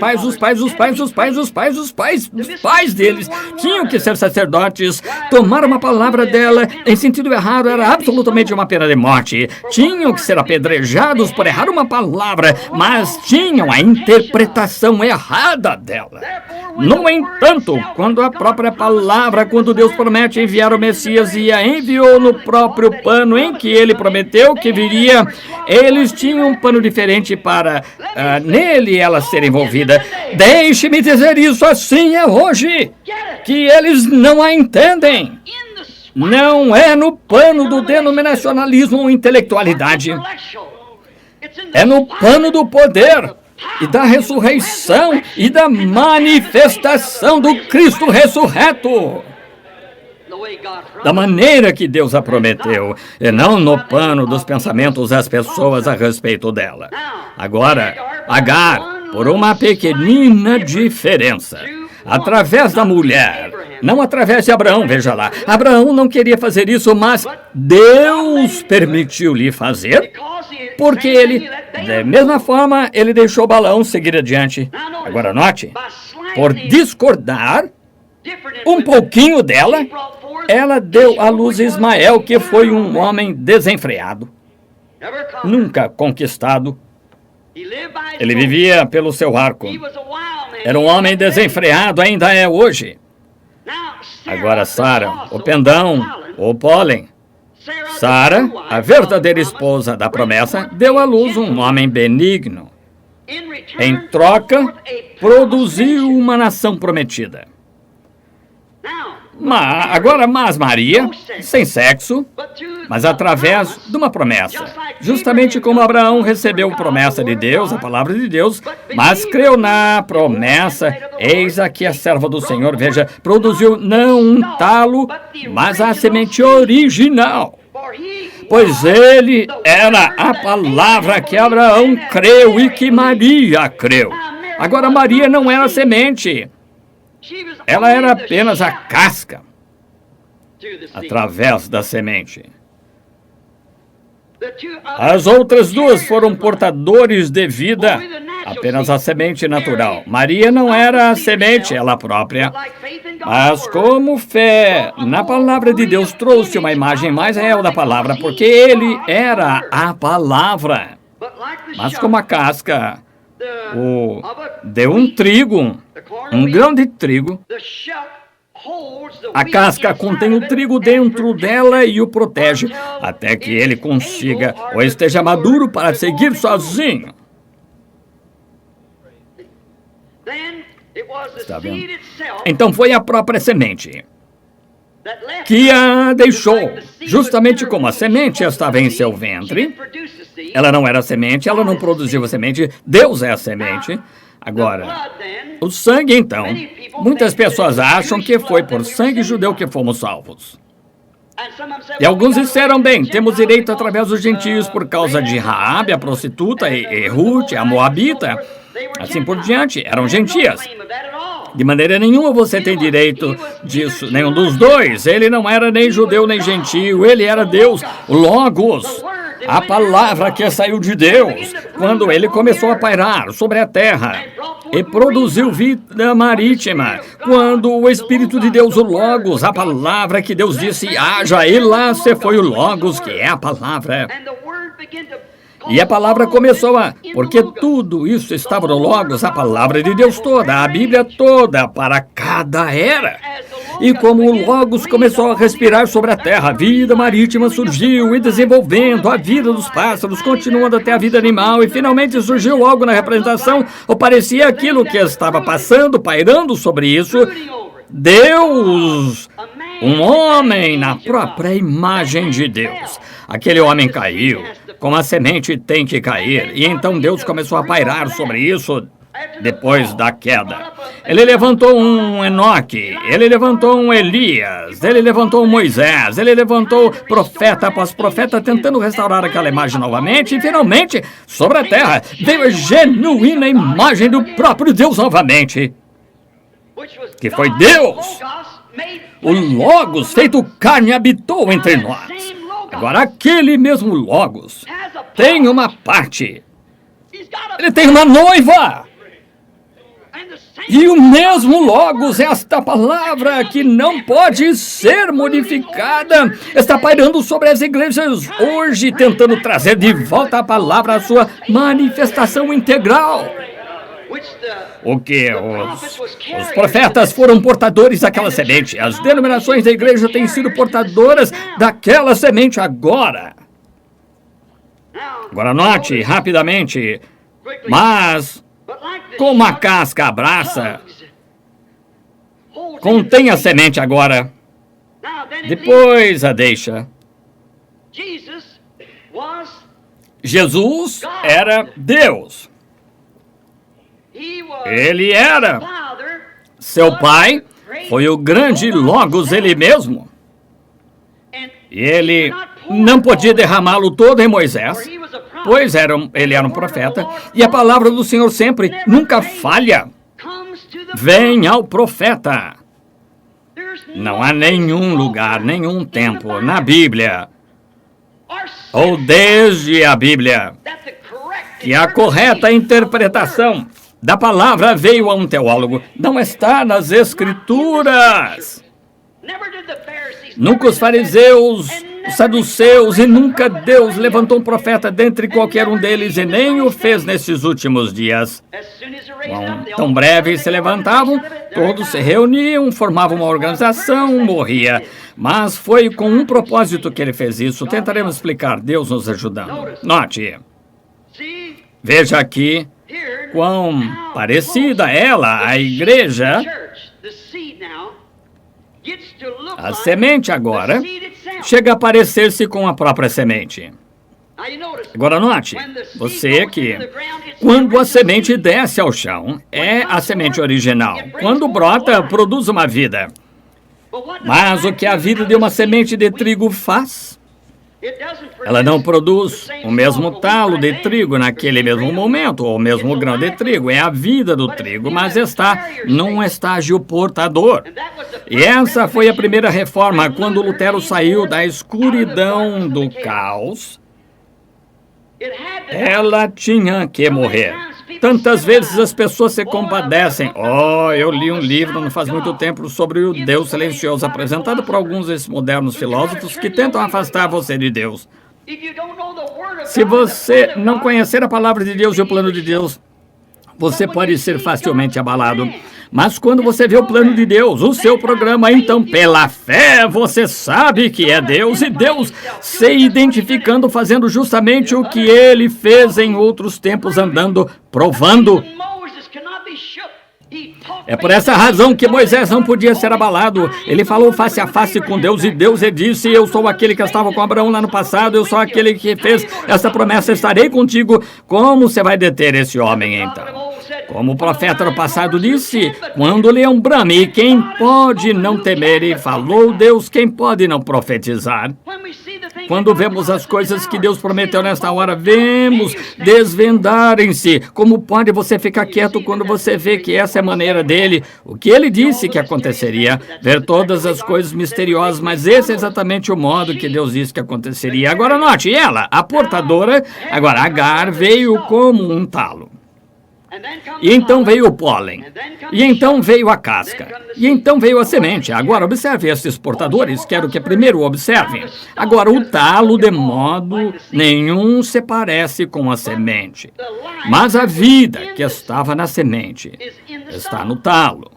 Speaker 1: pais deles tinham que ser sacerdotes. Tomar uma palavra dela em sentido errado era absolutamente uma pena de morte. Tinham que ser apedrejados por errar uma palavra, mas tinham a interpretação errada dela. No entanto, quando a própria palavra, quando Deus promete enviar o Messias e a enviou no próprio pano em que ele prometeu que viria, eles tinham um pano diferente para nele ela ser envolvida. Deixe-me dizer isso, assim é hoje, que eles não a entendem. não é no pano do denominacionalismo ou intelectualidade. É no pano do poder e da ressurreição e da manifestação do Cristo ressurreto. Da maneira que Deus a prometeu, e não no pano dos pensamentos das pessoas a respeito dela. Agora, Agar, por uma pequenina diferença, através da mulher, não através de Abraão, veja lá. Abraão não queria fazer isso, mas Deus permitiu-lhe fazer, porque ele, da mesma forma, ele deixou Balaão seguir adiante. Agora note, por discordar um pouquinho dela, ela deu à luz Ismael, que foi um homem desenfreado, nunca conquistado. Ele vivia pelo seu arco. Era um homem desenfreado, ainda é hoje. Agora Sara, o pendão, o pólen. Sara, a verdadeira esposa da promessa, deu à luz um homem benigno. Em troca, produziu uma nação prometida. Mas Maria, sem sexo, mas através de uma promessa. Justamente como Abraão recebeu a promessa de Deus, a palavra de Deus, mas creu na promessa. Eis aqui a serva do Senhor, veja, produziu não um talo, mas a semente original. Pois ele era a palavra que Abraão creu e que Maria creu. Agora Maria não era a semente. Ela era apenas a casca, através da semente. As outras duas foram portadores de vida, apenas a semente natural. Maria não era a semente, ela própria. Mas como fé na palavra de Deus trouxe uma imagem mais real da palavra, porque ele era a palavra. Mas como a casca de um trigo, um grão de trigo, a casca contém o trigo dentro dela e o protege até que ele consiga ou esteja maduro para seguir sozinho. Está vendo? Então foi a própria semente que a deixou. Justamente como a semente estava em seu ventre, ela não era semente, ela não produziu a semente, Deus é a semente. Agora, o sangue, então, muitas pessoas acham que foi por sangue judeu que fomos salvos. E alguns disseram, bem, temos direito através dos gentios por causa de Raabe, a prostituta, e Ruth, a moabita, assim por diante, eram gentias. De maneira nenhuma você tem direito disso, nenhum dos dois. Ele não era nem judeu nem gentio, ele era Deus, o Logos, a palavra que saiu de Deus, quando ele começou a pairar sobre a terra e produziu vida marítima, quando o Espírito de Deus, o Logos, a palavra que Deus disse, haja, e lá se foi o Logos, que é a palavra. E a palavra começou porque tudo isso estava no Logos, a palavra de Deus toda, a Bíblia toda, para cada era. E como o Logos começou a respirar sobre a terra, a vida marítima surgiu e desenvolvendo a vida dos pássaros, continuando até a vida animal, e finalmente surgiu algo na representação, ou parecia aquilo que estava passando, pairando sobre isso, Deus, um homem na própria imagem de Deus. Aquele homem caiu, como a semente tem que cair, e então Deus começou a pairar sobre isso depois da queda. Ele levantou um Enoque, ele levantou um Elias, ele levantou um Moisés, ele levantou profeta após profeta, tentando restaurar aquela imagem novamente, e finalmente, sobre a terra, veio a genuína imagem do próprio Deus novamente, que foi Deus. O Logos feito carne habitou entre nós. Agora, aquele mesmo Logos tem uma parte. Ele tem uma noiva. E o mesmo Logos, esta palavra que não pode ser modificada, está pairando sobre as igrejas hoje, tentando trazer de volta a palavra à sua manifestação integral. O que os profetas foram portadores daquela semente. As denominações da igreja têm sido portadoras daquela semente agora. Agora note rapidamente, mas como a casca abraça, contém a semente agora. Depois a deixa. Jesus era Deus. Ele era. Seu pai foi o grande Logos, ele mesmo. E ele não podia derramá-lo todo em Moisés, pois ele era um profeta, e a palavra do Senhor sempre, nunca falha, vem ao profeta. Não há nenhum lugar, nenhum tempo na Bíblia, ou desde a Bíblia, que a correta interpretação da palavra veio a um teólogo. Não está nas Escrituras. Nunca os fariseus, os saduceus, e nunca Deus levantou um profeta dentre qualquer um deles, e nem o fez nesses últimos dias. Tão breve se levantavam, todos se reuniam, formavam uma organização, morria. Mas foi com um propósito que ele fez isso. Tentaremos explicar, Deus nos ajudando. Note, veja aqui quão parecida ela, a igreja. A semente agora chega a parecer-se com a própria semente. Agora note, você que quando a semente desce ao chão, é a semente original. Quando brota, produz uma vida. Mas o que a vida de uma semente de trigo faz? Ela não produz o mesmo talo de trigo naquele mesmo momento, ou o mesmo grão de trigo. É a vida do trigo, mas está num estágio portador. E essa foi a primeira reforma, quando Lutero saiu da escuridão do caos. Ela tinha que morrer. Tantas vezes as pessoas se compadecem. Eu li um livro não faz muito tempo sobre o Deus silencioso, apresentado por alguns desses modernos filósofos que tentam afastar você de Deus. Se você não conhecer a palavra de Deus e o plano de Deus, você pode ser facilmente abalado. Mas quando você vê o plano de Deus, o seu programa, então, pela fé, você sabe que é Deus, e Deus se identificando, fazendo justamente o que ele fez em outros tempos, andando, provando. É por essa razão que Moisés não podia ser abalado. Ele falou face a face com Deus, e Deus lhe disse: eu sou aquele que estava com Abraão lá no passado, eu sou aquele que fez essa promessa, estarei contigo. Como você vai deter esse homem, então? Como o profeta no passado disse, quando o leão brame, e quem pode não temer? E falou Deus, quem pode não profetizar? Quando vemos as coisas que Deus prometeu nesta hora, vemos desvendarem-se. Como pode você ficar quieto quando você vê que essa é a maneira dele? O que ele disse que aconteceria? Ver todas as coisas misteriosas, mas esse é exatamente o modo que Deus disse que aconteceria. Agora note, ela, a portadora, agora Agar, veio como um talo. E então veio o pólen, e então veio a casca, e então veio a semente. Agora observe esses portadores, quero que primeiro observem. Agora o talo de modo nenhum se parece com a semente, mas a vida que estava na semente está no talo.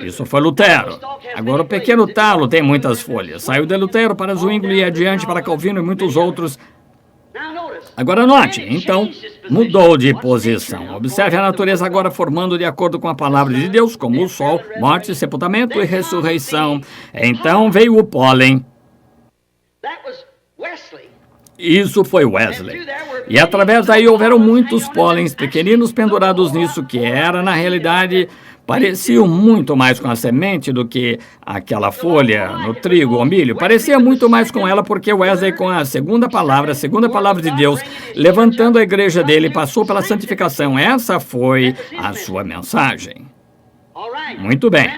Speaker 1: Isso foi Lutero. Agora o pequeno talo tem muitas folhas. Saiu de Lutero para Zwingli e adiante para Calvino e muitos outros. Agora note, então, mudou de posição. Observe a natureza agora formando de acordo com a palavra de Deus, como o sol, morte, sepultamento e ressurreição. Então veio o pólen. Isso foi Wesley. E através daí houveram muitos pólens pequeninos pendurados nisso, que era, na realidade, pareciam muito mais com a semente do que aquela folha no trigo ou milho. Parecia muito mais com ela porque Wesley, com a segunda palavra de Deus, levantando a igreja dele, passou pela santificação. Essa foi a sua mensagem. Muito bem.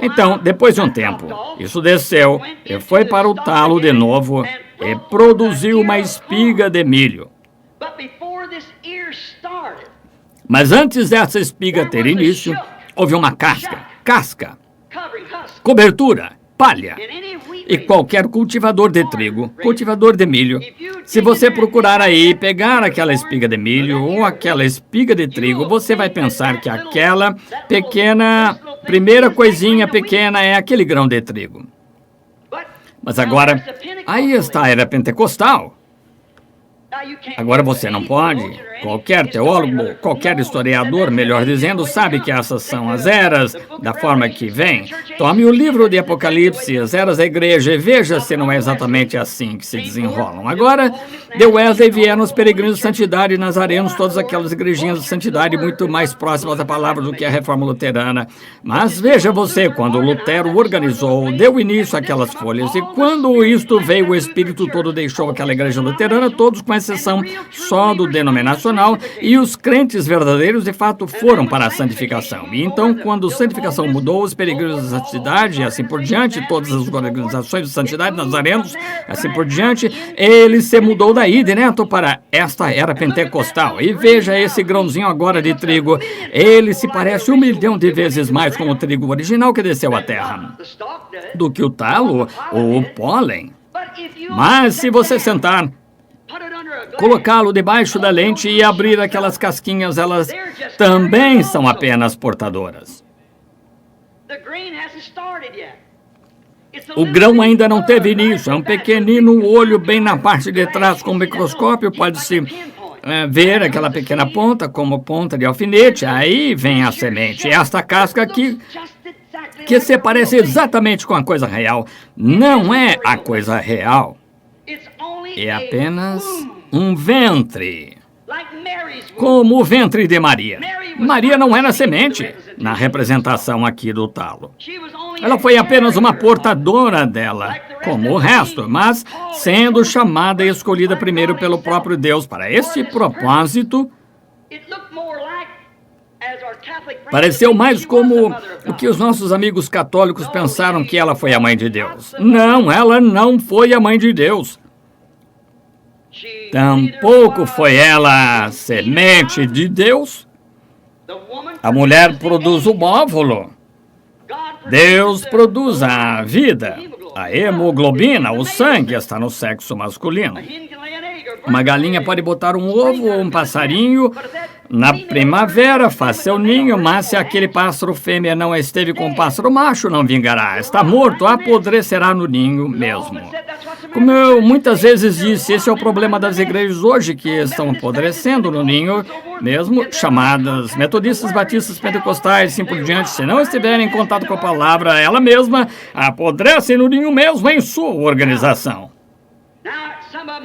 Speaker 1: Então, depois de um tempo, isso desceu e foi para o talo de novo e produziu uma espiga de milho. Mas antes dessa espiga ter início, houve uma casca, cobertura, palha. E qualquer cultivador de trigo, cultivador de milho, se você procurar aí pegar aquela espiga de milho ou aquela espiga de trigo, você vai pensar que aquela primeira coisinha pequena é aquele grão de trigo. Mas agora, aí está a era pentecostal. Agora você não pode Qualquer teólogo, qualquer historiador, melhor dizendo, sabe que essas são as eras, da forma que vem. Tome o livro de Apocalipse, as eras da igreja, e veja se não é exatamente assim que se desenrolam. Agora, de Wesley vieram os peregrinos de santidade, nazarenos, todas aquelas igrejinhas de santidade muito mais próximas da palavra do que a reforma luterana. Mas veja você, quando Lutero organizou, deu início àquelas folhas, e quando isto veio, o Espírito todo deixou aquela igreja luterana, todos com exceção só do denominacional, e os crentes verdadeiros, de fato, foram para a santificação. E então, quando a santificação mudou, os peregrinos da santidade, e assim por diante, todas as organizações de santidade, nazarenos, assim por diante, ele se mudou daí, direto para esta era pentecostal. E veja esse grãozinho agora de trigo, ele se parece 1 milhão de vezes mais com o trigo original que desceu à terra, do que o talo ou o pólen. Mas se você sentar, colocá-lo debaixo da lente e abrir aquelas casquinhas, elas também são apenas portadoras. O grão ainda não teve início, é um pequenino olho bem na parte de trás com o microscópio, pode-se ver aquela pequena ponta como ponta de alfinete, aí vem a semente. Esta casca aqui, que se parece exatamente com a coisa real, não é a coisa real, é apenas um ventre, como o ventre de Maria. Maria não era semente, na representação aqui do talo. Ela foi apenas uma portadora dela, como o resto, mas sendo chamada e escolhida primeiro pelo próprio Deus para este propósito. Pareceu mais como o que os nossos amigos católicos pensaram que ela foi a mãe de Deus. Não, ela não foi a mãe de Deus. Tampouco foi ela a semente de Deus. A mulher produz o óvulo. Deus produz a vida. A hemoglobina, o sangue, está no sexo masculino. Uma galinha pode botar um ovo ou um passarinho na primavera, faz seu ninho, mas se aquele pássaro fêmea não esteve com o pássaro macho, não vingará. Está morto, apodrecerá no ninho mesmo. Como eu muitas vezes disse, esse é o problema das igrejas hoje, que estão apodrecendo no ninho mesmo, chamadas metodistas, batistas, pentecostais, assim por diante. Se não estiverem em contato com a palavra, ela mesma apodrece no ninho mesmo em sua organização.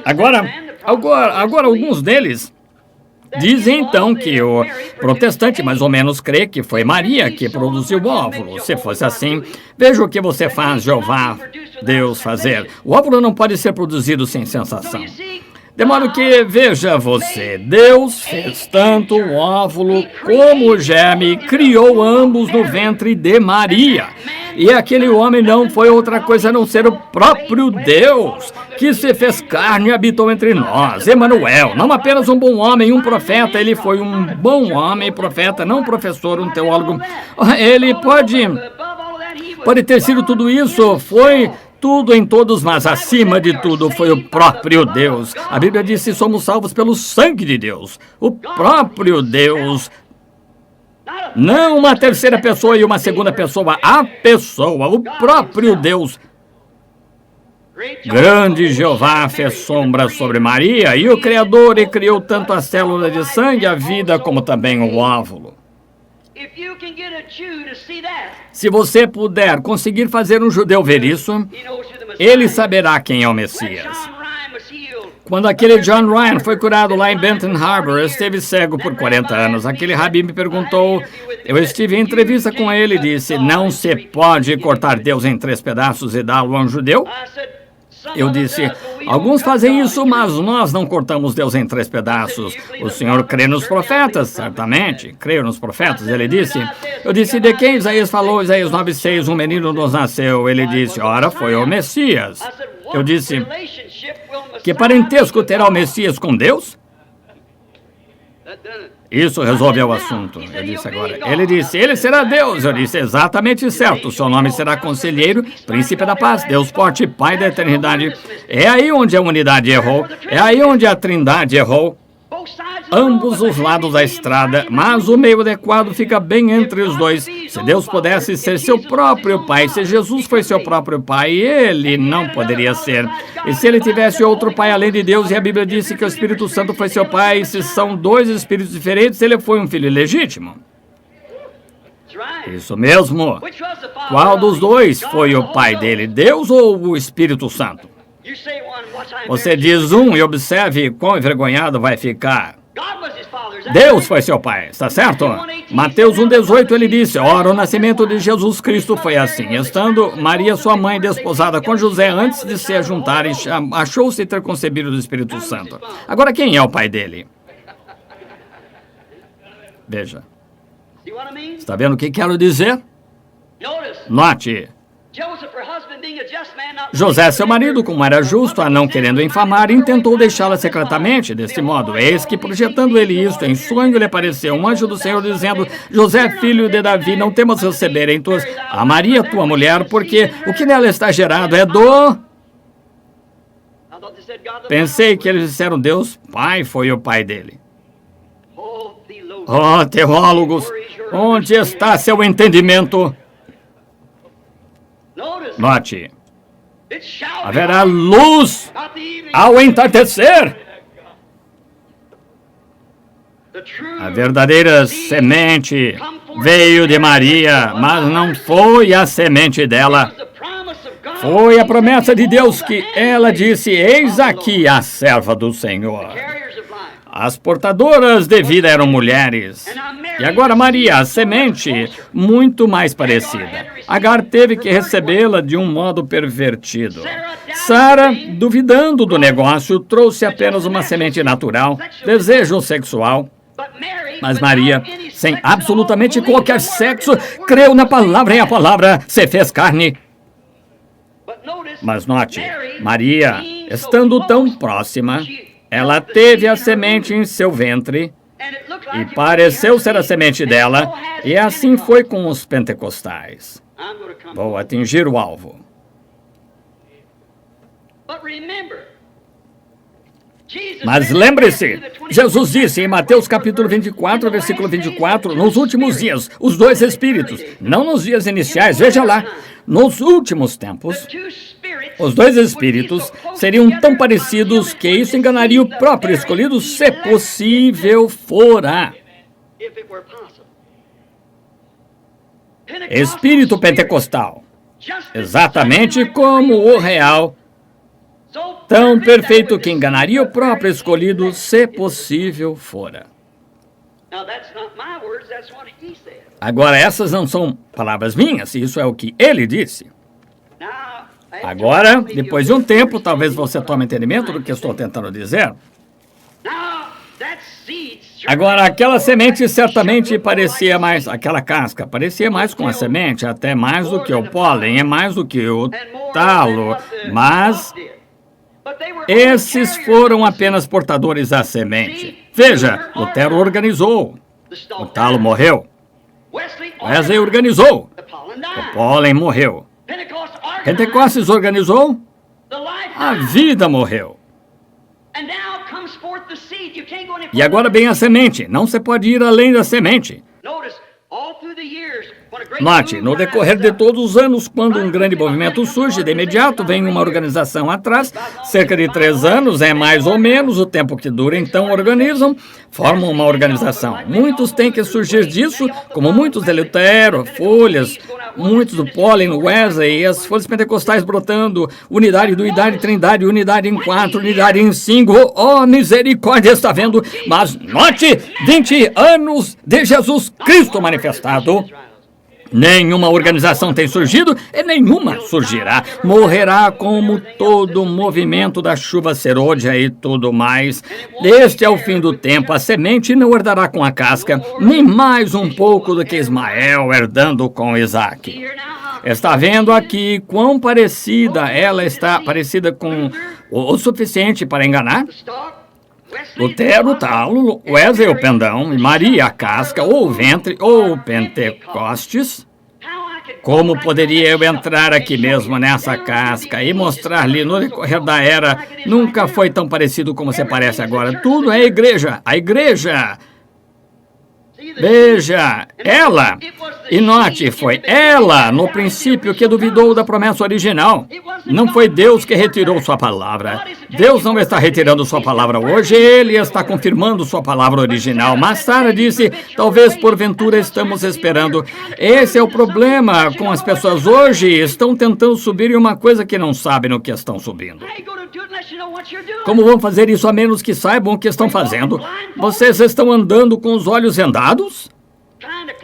Speaker 1: Agora alguns deles dizem então que o protestante mais ou menos crê que foi Maria que produziu o óvulo. Se fosse assim, veja o que você faz, Jeová, Deus, fazer. O óvulo não pode ser produzido sem sensação. De modo que, veja você, Deus fez tanto o óvulo como o germe, criou ambos no ventre de Maria. E aquele homem não foi outra coisa a não ser o próprio Deus, que se fez carne e habitou entre nós. Emanuel, não apenas um bom homem, um profeta, ele foi um bom homem, profeta, não professor, um teólogo. Ele pode ter sido tudo isso, foi tudo em todos, mas acima de tudo foi o próprio Deus. A Bíblia diz que somos salvos pelo sangue de Deus. O próprio Deus. Não uma terceira pessoa e uma segunda pessoa. A pessoa, o próprio Deus. Grande Jeová fez sombra sobre Maria e o Criador e criou tanto a célula de sangue, a vida, como também o óvulo. Se você puder conseguir fazer um judeu ver isso, ele saberá quem é o Messias. Quando aquele John Ryan foi curado lá em Benton Harbor, esteve cego por 40 anos. Aquele rabi me perguntou, eu estive em entrevista com ele e disse, não se pode cortar Deus em 3 pedaços e dá-lo a um judeu? Eu disse, alguns fazem isso, mas nós não cortamos Deus em 3 pedaços. O senhor crê nos profetas? Certamente, creio nos profetas. Ele disse, eu disse, de quem Isaías falou? Isaías 9:6, um menino nos nasceu. Ele disse, ora, foi o Messias. Eu disse, que parentesco terá o Messias com Deus? Isso resolve o assunto, eu disse agora. Ele disse, ele será Deus. Eu disse, exatamente certo. Seu nome será Conselheiro, Príncipe da Paz, Deus Forte, Pai da Eternidade. É aí onde a unidade errou. É aí onde a Trindade errou. Ambos os lados da estrada, mas o meio adequado fica bem entre os dois. Se Deus pudesse ser seu próprio pai, se Jesus foi seu próprio pai, ele não poderia ser. E se ele tivesse outro pai além de Deus, e a Bíblia disse que o Espírito Santo foi seu pai, e se são dois espíritos diferentes, ele foi um filho ilegítimo. Isso mesmo. Qual dos dois foi o pai dele, Deus ou o Espírito Santo? Você diz um e observe quão envergonhado vai ficar. Deus foi seu pai, está certo? Mateus 1,18 ele disse: ora, o nascimento de Jesus Cristo foi assim. Estando Maria, sua mãe, desposada com José, antes de se ajuntarem, achou-se ter concebido do Espírito Santo. Agora, quem é o pai dele? Veja. Está vendo o que quero dizer? Note. José, seu marido, como era justo, a não querendo infamar, intentou deixá-la secretamente. Deste modo, eis que, projetando ele isto, em sonho lhe apareceu um anjo do Senhor, dizendo: José, filho de Davi, não temas receber em tuas a Maria, tua mulher, porque o que nela está gerado é do... Pensei que eles disseram Deus Pai foi o pai dele. Oh, teólogos, onde está seu entendimento? Note, haverá luz ao entardecer. A verdadeira semente veio de Maria, mas não foi a semente dela. Foi a promessa de Deus que ela disse: eis aqui a serva do Senhor. As portadoras de vida eram mulheres. E agora Maria, a semente, muito mais parecida. Agar teve que recebê-la de um modo pervertido. Sara, duvidando do negócio, trouxe apenas uma semente natural, desejo sexual. Mas Maria, sem absolutamente qualquer sexo, creu na palavra e a palavra se fez carne. Mas note, Maria, estando tão próxima, ela teve a semente em seu ventre e pareceu ser a semente dela, e assim foi com os pentecostais. Vou atingir o alvo. Mas lembre-se, Jesus disse em Mateus capítulo 24, versículo 24, nos últimos dias, os dois espíritos, não nos dias iniciais, veja lá, nos últimos tempos, os dois espíritos seriam tão parecidos que isso enganaria o próprio escolhido, se possível fora. Espírito pentecostal, exatamente como o real, tão perfeito que enganaria o próprio escolhido, se possível fora. Agora, essas não são palavras minhas, isso é o que ele disse. Agora, depois de um tempo, talvez você tome entendimento do que estou tentando dizer. Agora, aquela semente certamente parecia mais, aquela casca parecia mais com a semente, até mais do que o pólen, é mais do que o talo, mas esses foram apenas portadores da semente. Veja, Lutero organizou, o talo morreu. Wesley organizou, o pólen morreu. Pentecostes organizou, a vida morreu. E agora vem a semente, não se pode ir além da semente. Note, no decorrer de todos os anos, quando um grande movimento surge, de imediato vem uma organização atrás, cerca de 3 anos, é mais ou menos o tempo que dura, então organizam, formam uma organização. Muitos têm que surgir disso, como muitos de Lutero, folhas, muitos do pólen, Wesley, e as folhas pentecostais brotando, unidade, duidade, trindade, unidade em 4, unidade em 5, oh, misericórdia, está vendo? Mas note, 20 anos de Jesus Cristo manifestado. Nenhuma organização tem surgido e nenhuma surgirá. Morrerá como todo movimento da chuva serôdia e tudo mais. Este é o fim do tempo. A semente não herdará com a casca, nem mais um pouco do que Ismael herdando com Isaac. Está vendo aqui quão parecida ela está, parecida com o suficiente para enganar? Lutero, o talo, Wesley, o pendão, e Maria, a casca, ou o ventre, ou o Pentecostes. Como poderia eu entrar aqui mesmo nessa casca e mostrar-lhe no decorrer da era, nunca foi tão parecido como se parece agora. Tudo é igreja, a igreja. Veja, ela, e note, foi ela, no princípio, que duvidou da promessa original. Não foi Deus que retirou sua palavra. Deus não está retirando sua palavra hoje, Ele está confirmando sua palavra original. Mas Sara disse, talvez porventura estamos esperando. Esse é o problema com as pessoas hoje, estão tentando subir em uma coisa que não sabem no que estão subindo. Como vão fazer isso a menos que saibam o que estão fazendo? Vocês estão andando com os olhos vendados?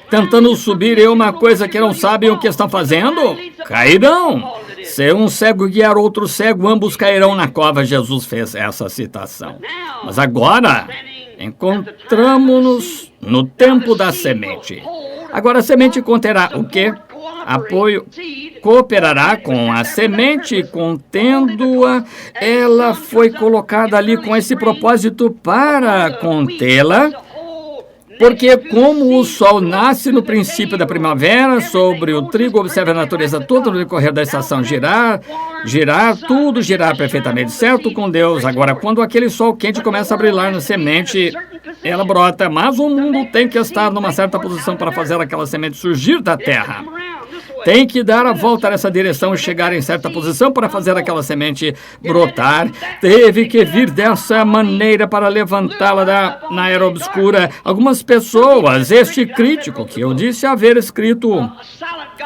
Speaker 1: Tentando subir em uma coisa que não sabem o que estão fazendo? Cairão! Se um cego guiar outro cego, ambos cairão na cova. Jesus fez essa citação. Mas agora, encontramos-nos no tempo da semente. Agora a semente conterá o quê? Apoio, cooperará com a semente, contendo-a. Ela foi colocada ali com esse propósito para contê-la. Porque como o sol nasce no princípio da primavera, sobre o trigo observa a natureza toda no decorrer da estação girar, tudo girar perfeitamente certo com Deus. Agora, quando aquele sol quente começa a brilhar na semente, ela brota, mas o mundo tem que estar numa certa posição para fazer aquela semente surgir da terra. Tem que dar a volta nessa direção e chegar em certa posição para fazer aquela semente brotar. Teve que vir dessa maneira para levantá-la na era obscura. Algumas pessoas, este crítico que eu disse haver escrito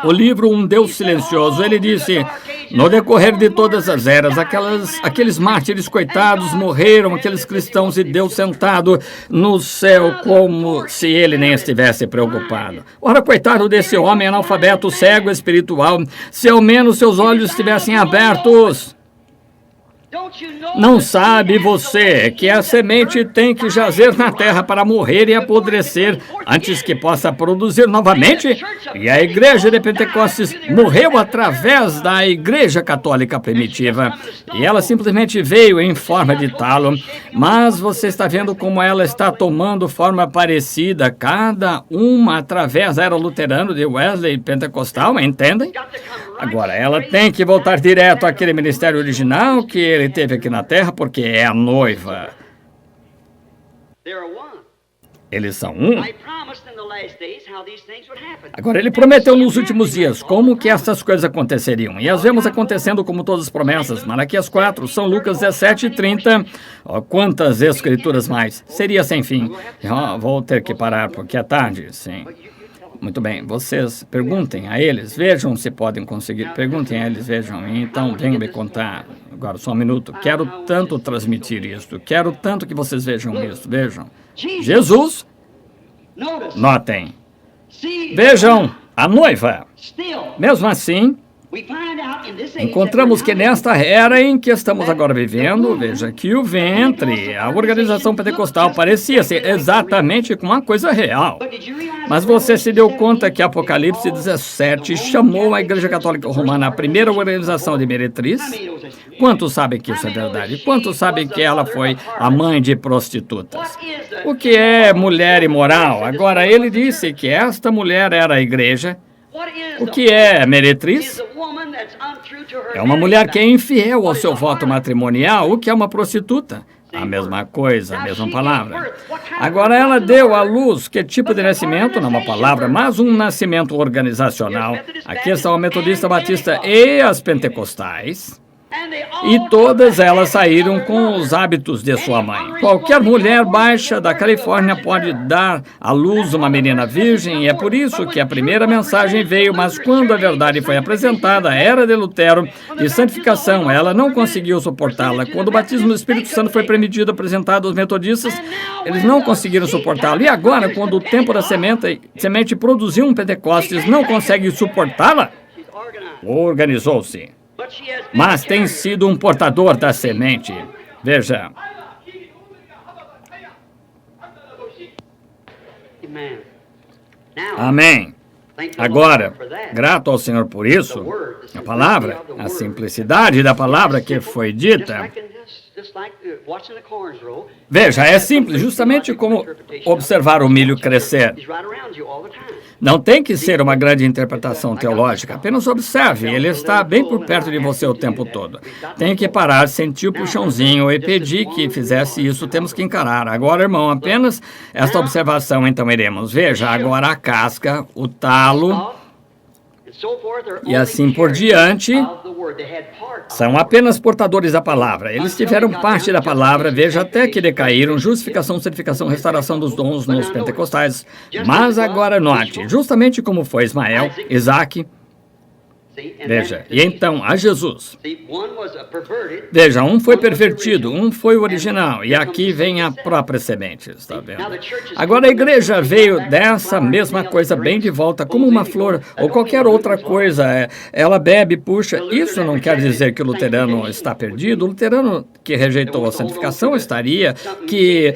Speaker 1: o livro Um Deus Silencioso, ele disse, no decorrer de todas as eras, aqueles mártires coitados morreram, aqueles cristãos e Deus sentado no céu como se ele nem estivesse preocupado. Ora, coitado desse homem analfabeto, cego espiritual, se ao menos seus olhos estivessem abertos. Não sabe você que a semente tem que jazer na terra para morrer e apodrecer antes que possa produzir novamente? E a igreja de Pentecostes morreu através da igreja católica primitiva. E ela simplesmente veio em forma de talo. Mas você está vendo como ela está tomando forma parecida, cada uma através da era luterana de Wesley pentecostal, entendem? Agora, ela tem que voltar direto àquele ministério original que ele teve aqui na Terra, porque é a noiva. Eles são um. Agora, ele prometeu nos últimos dias como que essas coisas aconteceriam. E as vemos acontecendo como todas as promessas. Malaquias 4, São Lucas 17 e 30. Oh, quantas escrituras mais. Seria sem fim. Oh, vou ter que parar porque é tarde, sim. Muito bem, vocês perguntem a eles, vejam se podem conseguir. Perguntem a eles, vejam. Então, venham me contar. Agora, só um minuto. Quero tanto transmitir isto. Quero tanto que vocês vejam isso. Vejam. Jesus, notem. Vejam, a noiva. Mesmo assim, encontramos que nesta era em que estamos agora vivendo, veja que o ventre, a organização pentecostal parecia ser exatamente uma coisa real. Mas você se deu conta que Apocalipse 17 chamou a Igreja Católica Romana a primeira organização de meretriz? Quantos sabem que isso é verdade? Quantos sabem que ela foi a mãe de prostitutas? O que é mulher imoral? Agora, ele disse que esta mulher era a igreja. O que é meretriz? É uma mulher que é infiel ao seu voto matrimonial. O que é uma prostituta? A mesma coisa, a mesma palavra. Agora, ela deu à luz que tipo de nascimento? Não uma palavra, mas um nascimento organizacional. Aqui estão a Metodista, Batista e as Pentecostais. E todas elas saíram com os hábitos de sua mãe. Qualquer mulher baixa da Califórnia pode dar à luz uma menina virgem, e é por isso que a primeira mensagem veio, mas quando a verdade foi apresentada, a era de Lutero, de santificação, ela não conseguiu suportá-la. Quando o batismo do Espírito Santo foi permitido, apresentado aos metodistas, eles não conseguiram suportá-lo. E agora, quando o tempo da semente produziu um Pentecostes, não consegue suportá-la? Organizou-se. Mas tem sido um portador da semente. Veja. Amém. Agora, grato ao Senhor por isso, a palavra, a simplicidade da palavra que foi dita. Veja, é simples, justamente como observar o milho crescer. Não tem que ser uma grande interpretação teológica, apenas observe, ele está bem por perto de você o tempo todo. Tem que parar, sentir o puxãozinho e pedir que fizesse isso, temos que encarar. Agora, irmão, apenas esta observação, então iremos. Veja, agora a casca, o talo e assim por diante, são apenas portadores da palavra. Eles tiveram parte da palavra, veja, até que decaíram, justificação, santificação, restauração dos dons nos pentecostais. Mas agora note, justamente como foi Ismael, Isaac, veja, e então a Jesus. Veja, um foi pervertido, um foi o original, e aqui vem a própria semente, está vendo? Agora a igreja veio dessa mesma coisa bem de volta, como uma flor ou qualquer outra coisa. Ela bebe, puxa. Isso não quer dizer que o luterano está perdido. O luterano que rejeitou a santificação estaria, que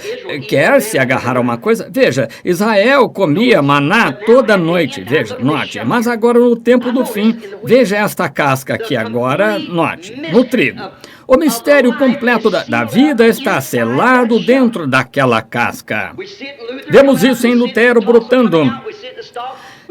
Speaker 1: quer se agarrar a uma coisa. Veja, Israel comia maná toda noite, veja, note, mas agora no tempo do fim, veja esta casca aqui agora, note, no trigo. O mistério completo da vida está selado dentro daquela casca. Vemos isso em Lutero brotando.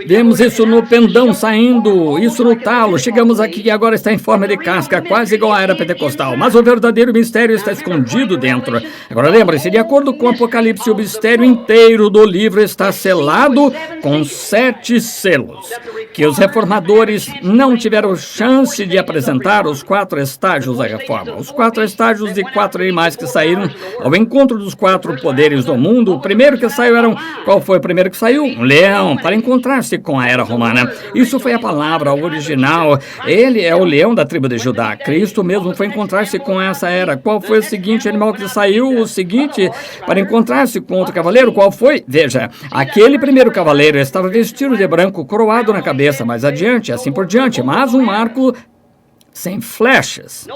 Speaker 1: Vemos isso no pendão saindo, isso no talo. Chegamos aqui e agora está em forma de casca, quase igual à era pentecostal. Mas o verdadeiro mistério está escondido dentro. Agora lembre-se, de acordo com o Apocalipse, o mistério inteiro do livro está selado com 7 selos, que os reformadores não tiveram chance de apresentar os 4 estágios da reforma. Os 4 estágios de 4 animais que saíram ao encontro dos 4 poderes do mundo. O primeiro que saiu era qual foi o primeiro que saiu? Um leão, para encontrar-se com a era romana. Isso foi a palavra original. Ele é o leão da tribo de Judá. Cristo mesmo foi encontrar-se com essa era. Qual foi o seguinte animal que saiu? O seguinte, para encontrar-se com outro cavaleiro, qual foi? Veja, aquele primeiro cavaleiro estava vestido de branco, coroado na cabeça, mais adiante, assim por diante, mas um arco sem flechas.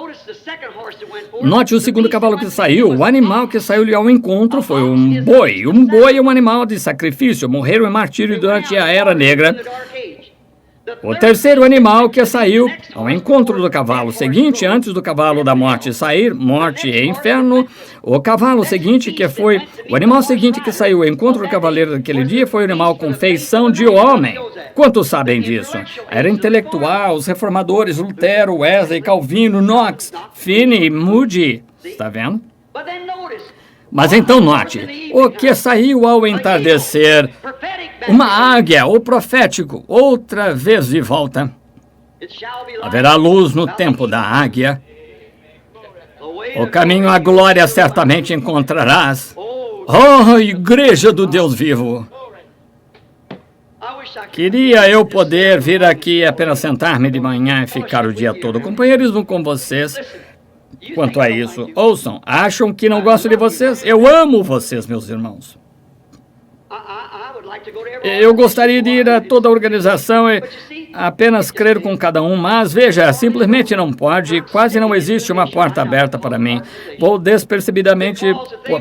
Speaker 1: Note o segundo cavalo que saiu. O animal que saiu-lhe ao encontro foi um boi. Um boi é um animal de sacrifício. Morreram em martírio durante a Era Negra. O terceiro animal que saiu ao encontro do cavalo seguinte, antes do cavalo da morte sair, morte e inferno. O cavalo seguinte, que foi o animal seguinte que saiu ao encontro do cavaleiro daquele dia, foi o animal com feição de homem. Quantos sabem disso? Era intelectual, os reformadores, Lutero, Wesley, Calvino, Knox, Finney, Moody. Está vendo? Mas então note, o que saiu ao entardecer, uma águia, o profético, outra vez de volta. Haverá luz no tempo da águia. O caminho à glória certamente encontrarás. Oh, igreja do Deus vivo! Queria eu poder vir aqui apenas sentar-me de manhã e ficar o dia todo. Companheirismo com vocês. Quanto a isso, ouçam, acham que não gosto de vocês? Eu amo vocês, meus irmãos. Eu gostaria de ir a toda a organização e apenas crer com cada um, mas veja, simplesmente não pode, quase não existe uma porta aberta para mim. Vou despercebidamente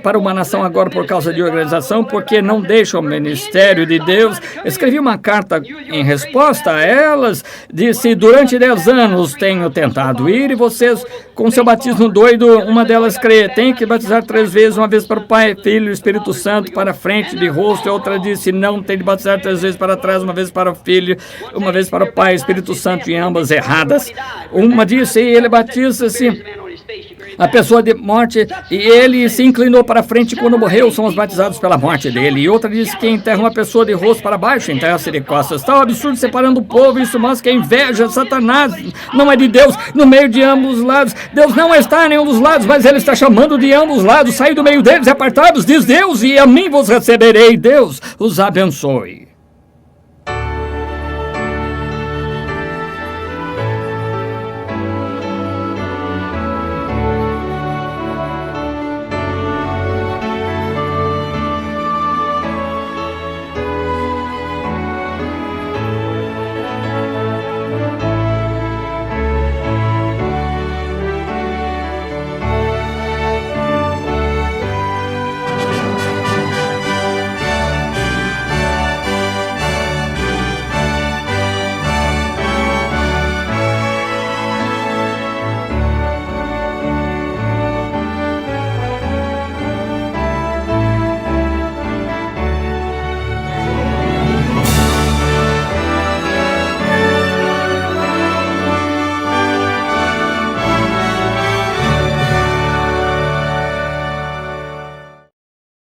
Speaker 1: para uma nação agora por causa de organização, porque não deixam o ministério de Deus. Escrevi uma carta em resposta a elas, disse, durante 10 anos tenho tentado ir e vocês, com seu batismo doido, uma delas crê, tem que batizar 3 vezes, uma vez para o Pai, Filho e Espírito Santo, para frente de rosto, e outra disse, não, tem de batizar 3 vezes para trás, uma vez para o Filho, uma vez para o Pai, Espírito Santo, em ambas erradas. Uma disse, e ele batiza-se a pessoa de morte, e ele se inclinou para frente quando morreu, são os batizados pela morte dele. E outra disse que enterra uma pessoa de rosto para baixo, enterra-se de costas. Está um absurdo separando o povo, isso mostra que a inveja, Satanás, não é de Deus, no meio de ambos os lados. Deus não está em nenhum dos lados, mas ele está chamando de ambos os lados. Sai do meio deles, apartados, diz Deus, e a mim vos receberei. Deus os abençoe.